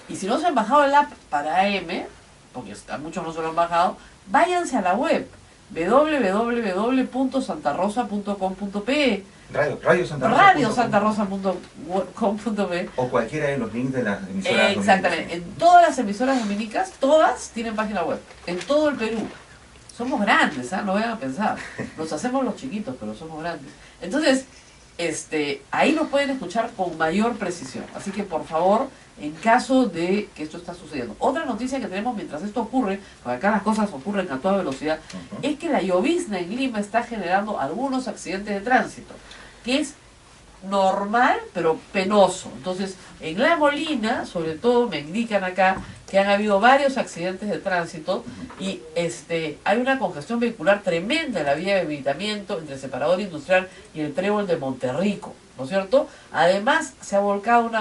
y si no se han bajado el app para AM, porque muchos no se lo han bajado, váyanse a la web www.santarosa.com.pe radiosantarosa.com.pe o cualquiera de los links de las emisoras. Exactamente, en todas las emisoras dominicas, todas tienen página web, en todo el Perú. Somos grandes, no vayan a pensar, nos hacemos los chiquitos, pero somos grandes. Entonces, ahí nos pueden escuchar con mayor precisión, así que por favor, en caso de que esto está sucediendo. Otra noticia que tenemos mientras esto ocurre, porque acá las cosas ocurren a toda velocidad, es que la llovizna en Lima está generando algunos accidentes de tránsito, que es normal, pero penoso. Entonces, en La Molina, sobre todo, me indican acá que han habido varios accidentes de tránsito y hay una congestión vehicular tremenda en la vía de habilitamiento entre el separador industrial y el trébol de Monterrico, ¿no es cierto? Además, se ha volcado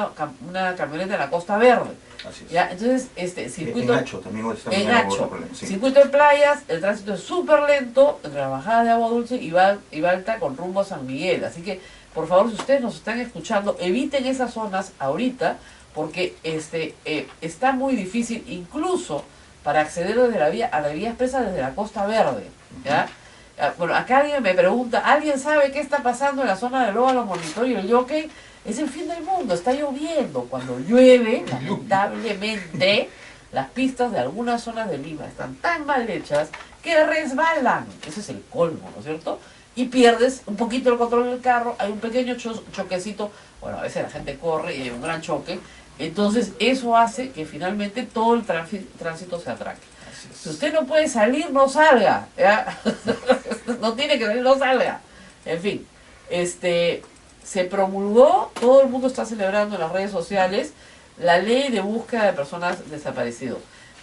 una camioneta en la Costa Verde. Así es. ¿Ya? Entonces, circuito... En Hacho también está en Hacho, sí. Circuito de playas, el tránsito es súper lento, entre la bajada de Agua Dulce y Balta con rumbo a San Miguel. Así que, por favor, si ustedes nos están escuchando, eviten esas zonas ahorita, porque está muy difícil, incluso para acceder desde la vía, a la vía expresa desde la Costa Verde. ¿Ya? Bueno, acá alguien me pregunta, ¿alguien sabe qué está pasando en la zona del Óvalo, Monitorio y el Jockey? Es el fin del mundo, está lloviendo. Cuando llueve, lamentablemente, las pistas de algunas zonas de Lima están tan mal hechas que resbalan. Ese es el colmo, ¿no es cierto? Y pierdes un poquito el control del carro, hay un pequeño choquecito, bueno, a veces la gente corre y hay un gran choque, entonces eso hace que finalmente todo el tránsito se atraque. Si usted no puede salir, no salga, ¿ya? No tiene que salir, no salga. En fin, se promulgó, todo el mundo está celebrando en las redes sociales la ley de búsqueda de personas desaparecidas.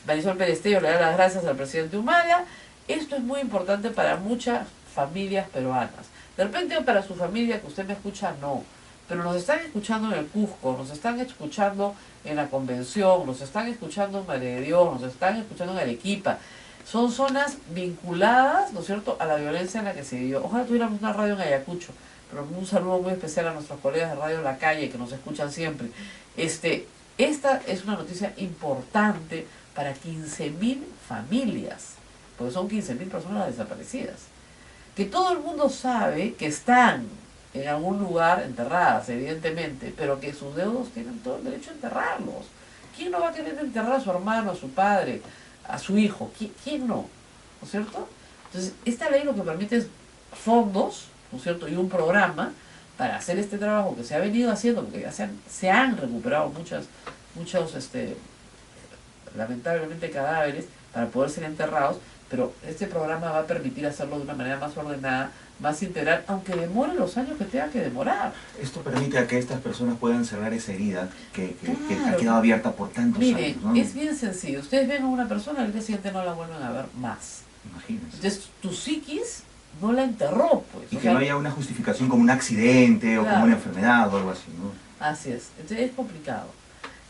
Marisol Perestello le da las gracias al presidente Humala. Esto es muy importante para muchas familias peruanas. De repente para su familia que usted me escucha, no. Pero nos están escuchando en el Cusco, nos están escuchando en la Convención, nos están escuchando en Madre de Dios, nos están escuchando en Arequipa. Son zonas vinculadas, ¿no es cierto?, a la violencia en la que se vivió. Ojalá tuviéramos una radio en Ayacucho, pero un saludo muy especial a nuestros colegas de Radio La Calle que nos escuchan siempre. Esta es una noticia importante para 15.000 familias, porque son 15.000 personas desaparecidas, que todo el mundo sabe que están en algún lugar enterradas, evidentemente, pero que sus deudos tienen todo el derecho a enterrarlos. ¿Quién no va a querer enterrar a su hermano, a su padre, a su hijo? ¿Quién no? ¿No es cierto? Entonces, esta ley lo que permite es fondos, ¿no es cierto?, y un programa para hacer este trabajo que se ha venido haciendo, porque ya se han recuperado muchos lamentablemente cadáveres para poder ser enterrados, pero este programa va a permitir hacerlo de una manera más ordenada, más integral, aunque demore los años que tenga que demorar. Esto permite a que estas personas puedan cerrar esa herida que ha quedado abierta por tantos años, ¿no? Es bien sencillo. Ustedes ven a una persona, al día siguiente no la vuelven a ver más. Imagínense. Entonces, tu psiquis no la enterró, pues. Y que no haya una justificación como un accidente o como una enfermedad o algo así, ¿no? Así es. Entonces es complicado.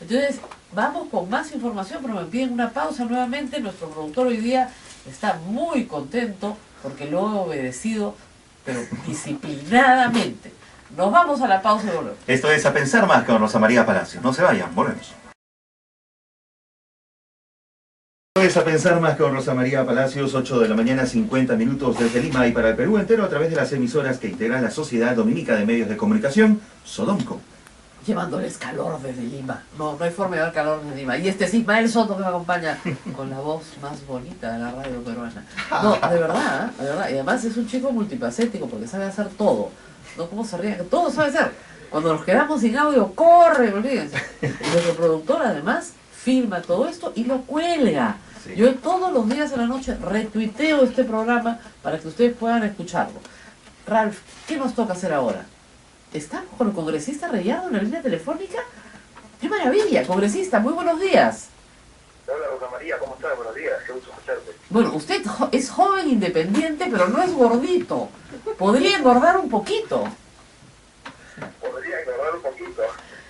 Entonces, vamos con más información, pero me piden una pausa nuevamente. Nuestro productor hoy día está muy contento porque lo he obedecido, pero disciplinadamente. Nos vamos a la pausa y volvemos. Esto es A Pensar Más con Rosa María Palacios. No se vayan, volvemos. Esto es A Pensar Más con Rosa María Palacios, 8 de la mañana, 50 minutos desde Lima y para el Perú entero a través de las emisoras que integran la Sociedad Dominica de Medios de Comunicación, Sodomco. Llevándoles calor desde Lima. No hay forma de dar calor desde Lima. Y este es Ismael Soto que me acompaña con la voz más bonita de la radio peruana. No, de verdad, de verdad. Y además es un chico multifacético porque sabe hacer todo. No, ¿cómo se ríe? Todo sabe hacer. Cuando nos quedamos sin audio, corre, olvídense. Nuestro productor además filma todo esto y lo cuelga. Sí. Yo todos los días de la noche retuiteo este programa para que ustedes puedan escucharlo. Ralph, ¿qué nos toca hacer ahora? ¿Estamos con el congresista Reyardo en la línea telefónica? ¡Qué maravilla! Congresista, muy buenos días. Hola Rosa María, ¿cómo estás? Buenos días, qué gusto escucharte. Bueno, usted es joven independiente, pero no es gordito. Podría engordar un poquito. Podría engordar un poquito.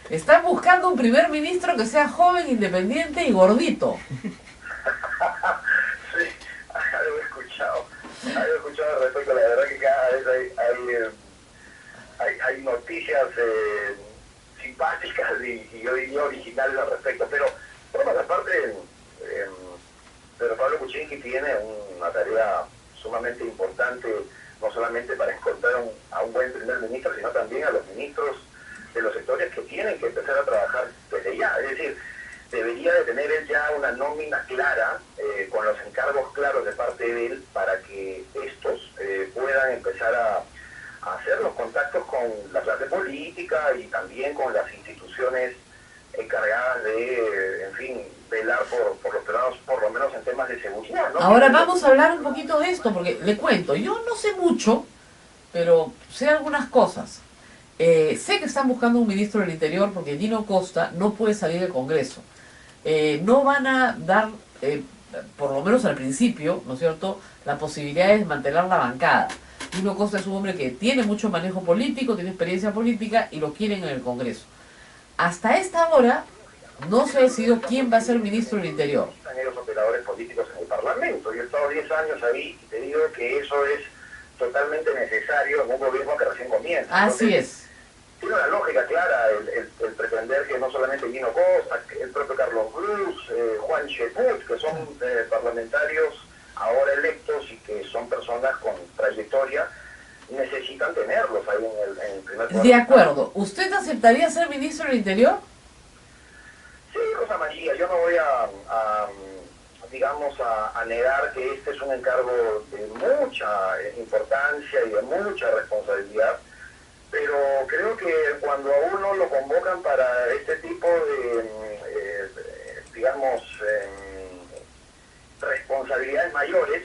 Están buscando un primer ministro que sea joven, independiente y gordito. Sí, algo he escuchado al respecto. La verdad que cada vez hay noticias simpáticas y yo diría originales al respecto, pero por otra parte, Pedro Pablo Kuczynski tiene una tarea sumamente importante, no solamente para encontrar a un buen primer ministro, sino también a los ministros de los sectores que tienen que empezar a trabajar desde ya. Es decir, debería de tener él ya una nómina clara, con los encargos claros de parte de él, para que estos puedan empezar a hacer los contactos con la clase política y también con las instituciones encargadas de, en fin, velar por los peruanos, por lo menos en temas de seguridad, ¿no? Ahora vamos a hablar un poquito de esto, porque le cuento, yo no sé mucho, pero sé algunas cosas. Sé que están buscando un ministro del Interior porque Gino Costa no puede salir del Congreso. No van a dar, por lo menos al principio, ¿no es cierto?, la posibilidad de desmantelar la bancada. Gino Costa es un hombre que tiene mucho manejo político, tiene experiencia política y lo quieren en el Congreso. Hasta esta hora no se ha decidido quién va a ser ministro del Interior. Están ellos operadores políticos en el Parlamento. Yo he estado 10 años ahí y te digo que eso es totalmente necesario en un gobierno que recién comienza. Así Entonces, es. tiene una lógica clara el pretender que no solamente Gino Costa, el propio Carlos Cruz, Juan Cheput, que son parlamentarios ahora electos y que son personas con trayectoria, necesitan tenerlos ahí en el primer De acuerdo. ¿Usted aceptaría ser ministro del Interior? Sí, Rosa María, yo no voy a negar que este es un encargo de mucha importancia y de mucha responsabilidad, pero creo que cuando a uno lo convocan para este tipo de, responsabilidades mayores,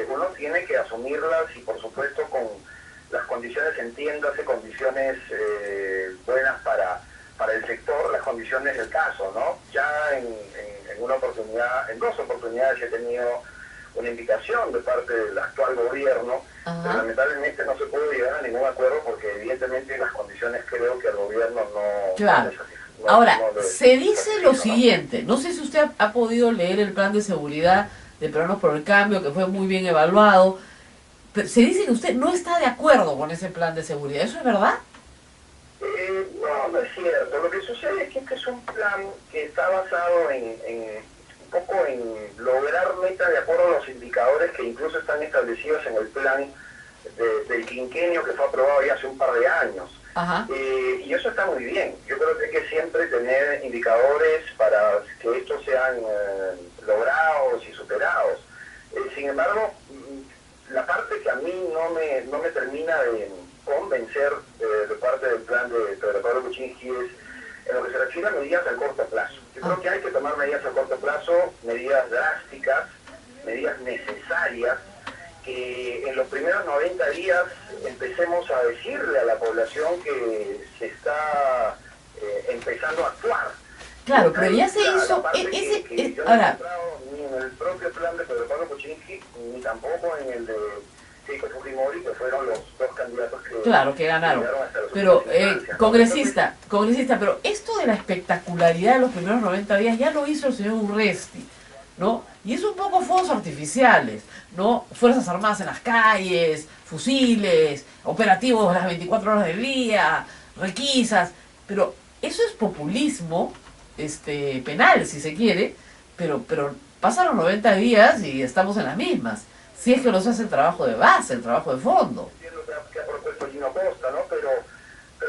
uno tiene que asumirlas y por supuesto con las condiciones, entiéndase, condiciones buenas para el sector, las condiciones del caso, ¿no? Ya en una oportunidad, en 2 oportunidades he tenido una invitación de parte del actual gobierno, pero lamentablemente no se pudo llegar a ningún acuerdo porque evidentemente las condiciones creo que el gobierno no... Claro. Ahora, se dice lo siguiente, no sé si usted ha podido leer el plan de seguridad de Peruanos por el Cambio, que fue muy bien evaluado, pero se dice que usted no está de acuerdo con ese plan de seguridad, ¿eso es verdad? No es cierto. Lo que sucede es que este es un plan que está basado en un poco en lograr metas de acuerdo a los indicadores que incluso están establecidos en el plan del quinquenio que fue aprobado ya hace un par de años. Y eso está muy bien. Yo creo que hay que siempre tener indicadores para que estos sean logrados y superados. Sin embargo, la parte que a mí no me termina de convencer de parte del plan de Pedro Pablo Kuczynski es en lo que se refiere a medidas a corto plazo. Yo creo que hay que tomar medidas a corto plazo, medidas drásticas, medidas necesarias, que en los primeros 90 días empecemos a decirle a la población que se está empezando a actuar. Claro, pero ya se hizo... Yo no he encontrado ni en el propio plan de Pedro Pablo Kuczynski, ni tampoco en el de Keiko Fujimori, que fueron los 2 candidatos que... Claro, que ganaron. Pero, congresista, pero esto de la espectacularidad de los primeros 90 días ya lo hizo el señor Urresti, ¿no? Y es un poco fuegos artificiales, ¿no? Fuerzas Armadas en las calles, fusiles, operativos las 24 horas del día, requisas, pero eso es populismo penal, si se quiere, pero pasan los 90 días y estamos en las mismas. Si es que no se hace el trabajo de base, el trabajo de fondo. Entiendo que ha propuesto Gino Costa, ¿no? Pero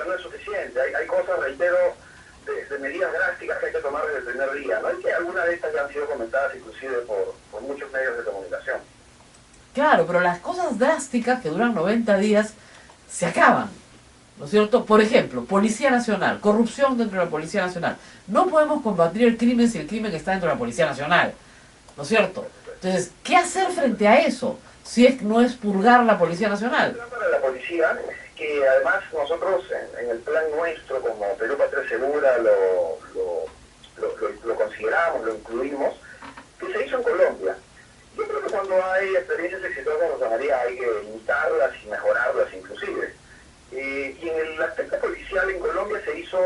no es suficiente. Hay cosas, reitero, de medidas drásticas que hay que tomar desde el primer día, ¿no? Y que algunas de estas ya han sido comentadas inclusive por muchos medios de comunicación. Claro, pero las cosas drásticas que duran 90 días se acaban, ¿no es cierto? Por ejemplo, Policía Nacional, corrupción dentro de la Policía Nacional. No podemos combatir el crimen si el crimen está dentro de la Policía Nacional, ¿no es cierto? Entonces, ¿qué hacer frente a eso? Si no es purgar la Policía Nacional. Para la policía, que además nosotros en el plan nuestro, como Perú Patria Segura, lo consideramos, lo incluimos, que se hizo en Colombia. Yo creo que cuando hay experiencias exitosas, Rosa María, hay que imitarlas y mejorarlas inclusive. Y en el aspecto policial en Colombia se hizo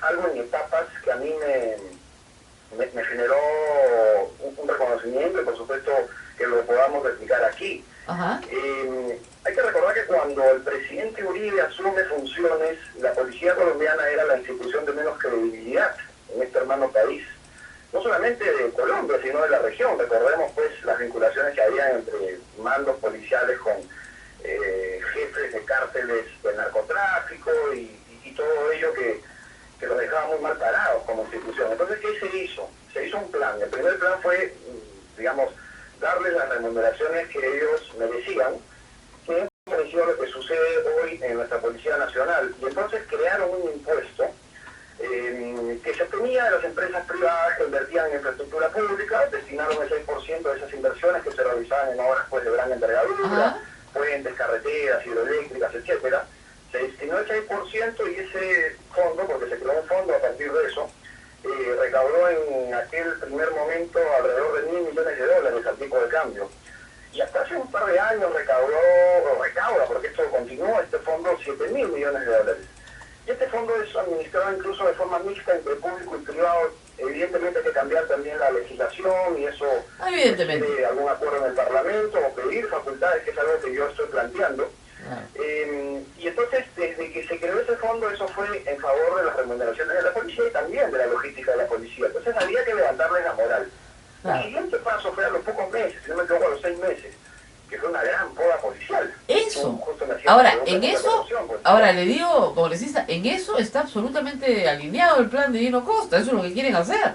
algo en etapas que a mí me generó un reconocimiento y por supuesto que lo podamos replicar aquí. Hay que recordar que cuando el presidente Uribe asume funciones, la policía colombiana era la institución de menos credibilidad en este hermano país. No solamente de Colombia, sino de la región. Recordemos pues las vinculaciones que había entre mandos policiales con jefes de cárteles del narcotráfico y todo ello que los dejaba muy mal parados como institución. Entonces, ¿qué se hizo? Se hizo un plan. El primer plan fue, digamos, darles las remuneraciones que ellos merecían, que es parecido a lo que sucede hoy en nuestra Policía Nacional. Y entonces crearon un impuesto que se obtenía de las empresas privadas que invertían en infraestructura pública, destinaron el 6% de esas inversiones que se realizaban en obras pues, de gran envergadura, puentes, carreteras, hidroeléctricas, etcétera. Se destinó el 6% y ese fondo, porque se creó un fondo a partir de eso, recaudó en aquel primer momento alrededor de $1.000 millones al tipo de cambio. Y hasta hace un par de años recauda, porque esto continúa, este fondo, $7.000 millones. Y este fondo es administrado incluso de forma mixta entre público y privado. Evidentemente hay que cambiar también la legislación y eso requiere algún acuerdo en el Parlamento o pedir facultades, que es algo que yo estoy planteando. Y entonces, desde que se creó ese fondo, eso fue en favor de las remuneraciones de la policía y también de la logística de la policía. Entonces había que levantarles la moral. El siguiente paso fue a los pocos meses, si no me equivoco a los 6 meses, que fue una gran poda policial. Eso. Ahora, en eso, ahora le digo, congresista, en eso está absolutamente alineado el plan de Dino Costa, eso es lo que quieren hacer.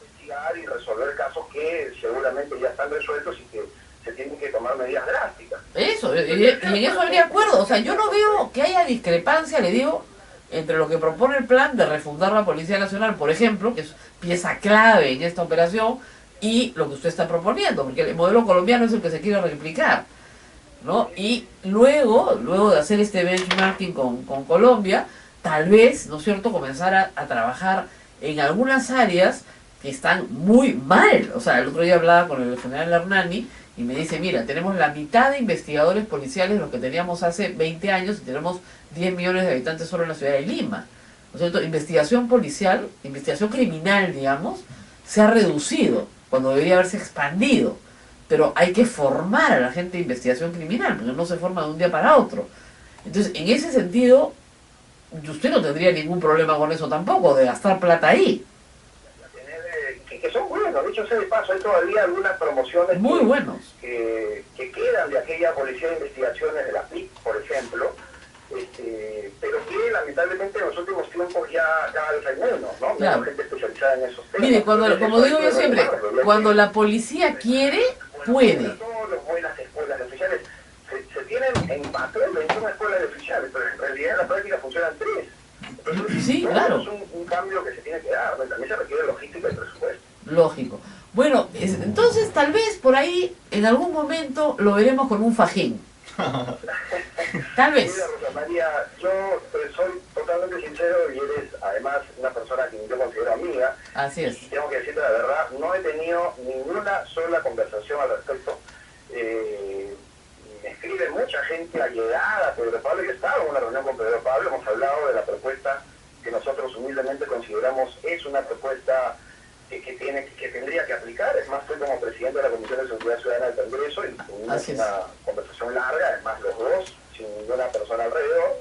Investigar y resolver casos que seguramente ya están resueltos y que se tienen que tomar medidas drásticas. Eso, y en eso habría acuerdo. O sea, yo no veo que haya discrepancia, le digo, entre lo que propone el plan de refundar la Policía Nacional, por ejemplo, que es pieza clave en esta operación, y lo que usted está proponiendo, porque el modelo colombiano es el que se quiere replicar, ¿no? Y luego de hacer este benchmarking con Colombia, tal vez, ¿no es cierto?, comenzar a trabajar en algunas áreas que están muy mal. O sea, el otro día hablaba con el general Hernani y me dice, mira, tenemos la mitad de investigadores policiales de los que teníamos hace 20 años y tenemos 10 millones de habitantes solo en la ciudad de Lima. ¿No es cierto? Investigación policial, investigación criminal, digamos, se ha reducido cuando debería haberse expandido. Pero hay que formar a la gente de investigación criminal, porque no se forma de un día para otro. Entonces, en ese sentido, usted no tendría ningún problema con eso tampoco, de gastar plata ahí. Que son buenos, dicho sea de paso, hay todavía algunas promociones muy buenos que quedan de aquella policía de investigaciones de la PIC, por ejemplo, pero que lamentablemente en los últimos tiempos ya cada vez hay menos, ¿no? Claro. Menos gente especializada en esos temas. Mire, como digo yo siempre, cuando la policía quiere, puede. Todas las buenas escuelas de oficiales se tienen en papel 21 escuelas de oficiales, pero en realidad en la práctica funcionan 3. Entonces, sí, claro. Es un cambio que se tiene que dar, también se requiere logística y presupuesto. Lógico. Bueno, entonces tal vez por ahí en algún momento lo veremos con un fajín. Tal vez. Mira, Rosa María, yo soy totalmente sincero y eres además una persona que yo considero amiga. Así es. Y tengo que decirte la verdad, no he tenido ninguna sola conversación al respecto. Me escribe mucha gente allegada a Pedro Pablo. Yo he estado en una reunión con Pedro Pablo, hemos hablado de la propuesta que nosotros humildemente consideramos es una propuesta que tendría que aplicar. Es más, fui como presidente de la Comisión de Seguridad Ciudadana del Congreso y tuvimos una conversación larga, además los dos, sin ninguna persona alrededor,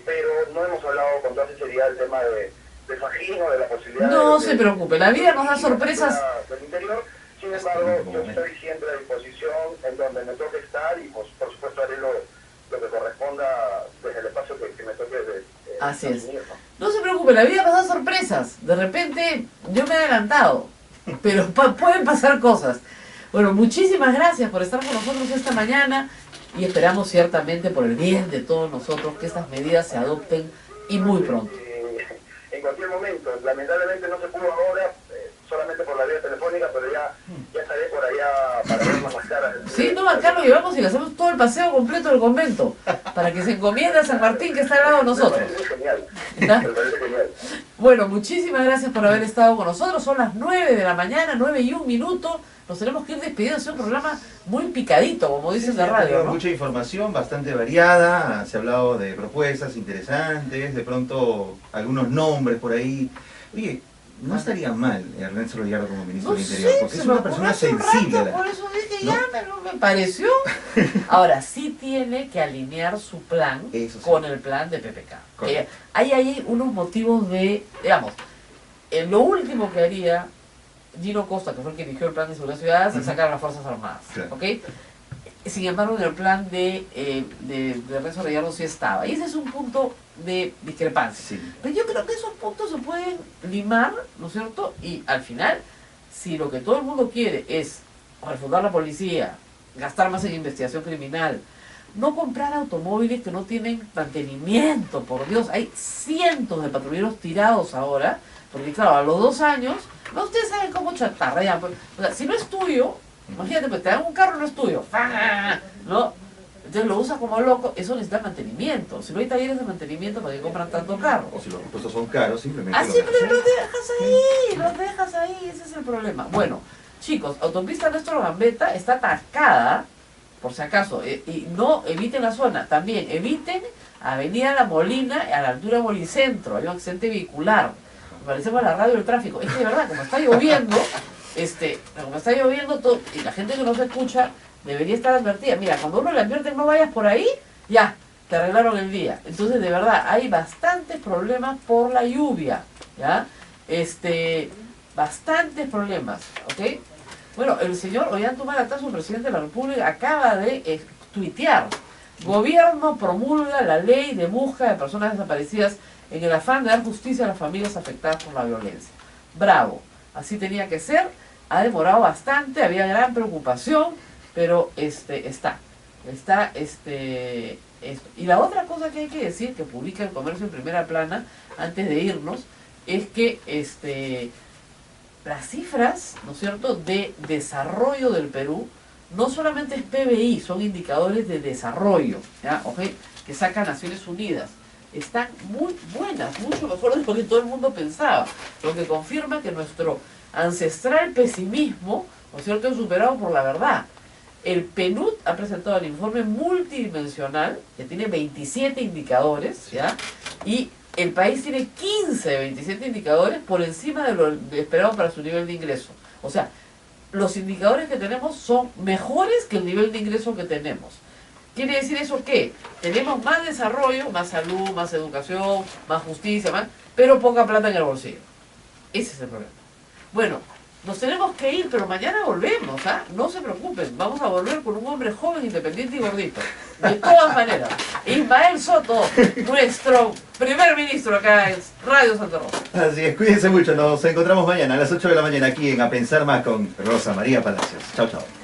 pero no hemos hablado con toda sinceridad del tema de fajín o de la posibilidad no se preocupe, la vida nos da sorpresas del interior. Sin embargo, yo estoy siempre a disposición en donde me toque estar y pues, por supuesto haré lo que corresponda desde el espacio que me toque así es. No se preocupe, la vida nos da sorpresas. De repente yo me he adelantado, pero pueden pasar cosas. Bueno, muchísimas gracias por estar con nosotros esta mañana y esperamos ciertamente por el bien de todos nosotros que estas medidas se adopten y muy pronto. En cualquier momento, lamentablemente no se pudo ahora, solamente por la vía telefónica, pero ya estaré por allá para vernos las caras. Sí, no, acá lo llevamos y le hacemos todo el paseo completo del convento, para que se encomiende a San Martín que está al lado de nosotros. genial. Me parece genial. Bueno, muchísimas gracias por haber estado con nosotros. Son las 9 de la mañana, 9:01. Nos tenemos que ir despidiendo. Es un programa muy picadito, como dicen de radio, ¿no? Mucha información, bastante variada. Se ha hablado de propuestas interesantes, de pronto algunos nombres por ahí. Oye, no estaría mal Ernesto Loyardo como ministro del Interior, porque es una persona sensible. Por eso dije, ya me pareció. Ahora, sí tiene que alinear su plan con el plan de PPK. Hay ahí unos motivos de, digamos, lo último que haría Gino Costa, que fue el que dirigió el plan de seguridad ciudadana, es sacar a las Fuerzas Armadas. Claro. ¿Ok? Sin embargo, en el plan de Ernesto Loyardo sí estaba. Y ese es un punto de discrepancia. Sí. Pero yo creo que esos puntos se pueden limar, ¿no es cierto? Y al final, si lo que todo el mundo quiere es refundar la policía, gastar más en investigación criminal, no comprar automóviles que no tienen mantenimiento, por Dios, hay cientos de patrulleros tirados ahora, porque claro, a los 2 años, no, ustedes saben cómo chatarrean, pues, o sea, si no es tuyo, imagínate, pues te dan un carro, no es tuyo, ¿no? Entonces lo usas como loco, eso necesita mantenimiento. Si no hay talleres de mantenimiento, ¿para qué compran tanto carro? O si los impuestos son caros, simplemente siempre los dejas ahí, ese es el problema. Bueno, chicos, autopista Néstor Gambetta está atascada, por si acaso, y no eviten la zona, también eviten Avenida La Molina, a la altura de Molicentro, hay un accidente vehicular. Me parecemos a la radio del tráfico. Es que de verdad, como está lloviendo, todo, y la gente que no se escucha debería estar advertida. Mira, cuando uno le advierte no vayas por ahí, ya, te arreglaron el día. Entonces, de verdad, hay bastantes problemas por la lluvia, ¿ya? Bastantes problemas, ¿ok? Bueno, el señor Ollanta-Humala, presidente de la República, acaba de tuitear: Gobierno promulga la ley de búsqueda de personas desaparecidas en el afán de dar justicia a las familias afectadas por la violencia. Bravo, así tenía que ser. Ha demorado bastante, había gran preocupación, pero está. Y la otra cosa que hay que decir, que publica El Comercio en primera plana, antes de irnos, es que las cifras, ¿no es cierto?, de desarrollo del Perú, no solamente es PBI, son indicadores de desarrollo, ¿ya? ¿Okay? Que saca Naciones Unidas. Están muy buenas, mucho mejor de lo que todo el mundo pensaba, lo que confirma que nuestro ancestral pesimismo, ¿no es cierto?, es superado por la verdad. El PNUD ha presentado el informe multidimensional, que tiene 27 indicadores, ¿ya? Y el país tiene 15 de 27 indicadores por encima de lo esperado para su nivel de ingreso. O sea, los indicadores que tenemos son mejores que el nivel de ingreso que tenemos. ¿Quiere decir eso qué? Tenemos más desarrollo, más salud, más educación, más justicia, pero poca plata en el bolsillo. Ese es el problema. Bueno, nos tenemos que ir, pero mañana volvemos, ¿ah? No se preocupen, vamos a volver con un hombre joven, independiente y gordito. De todas maneras, Ismael Soto, nuestro primer ministro acá en Radio Santa Rosa. Así es, cuídense mucho, nos encontramos mañana a las 8 de la mañana aquí en A Pensar Más con Rosa María Palacios. Chao, chao.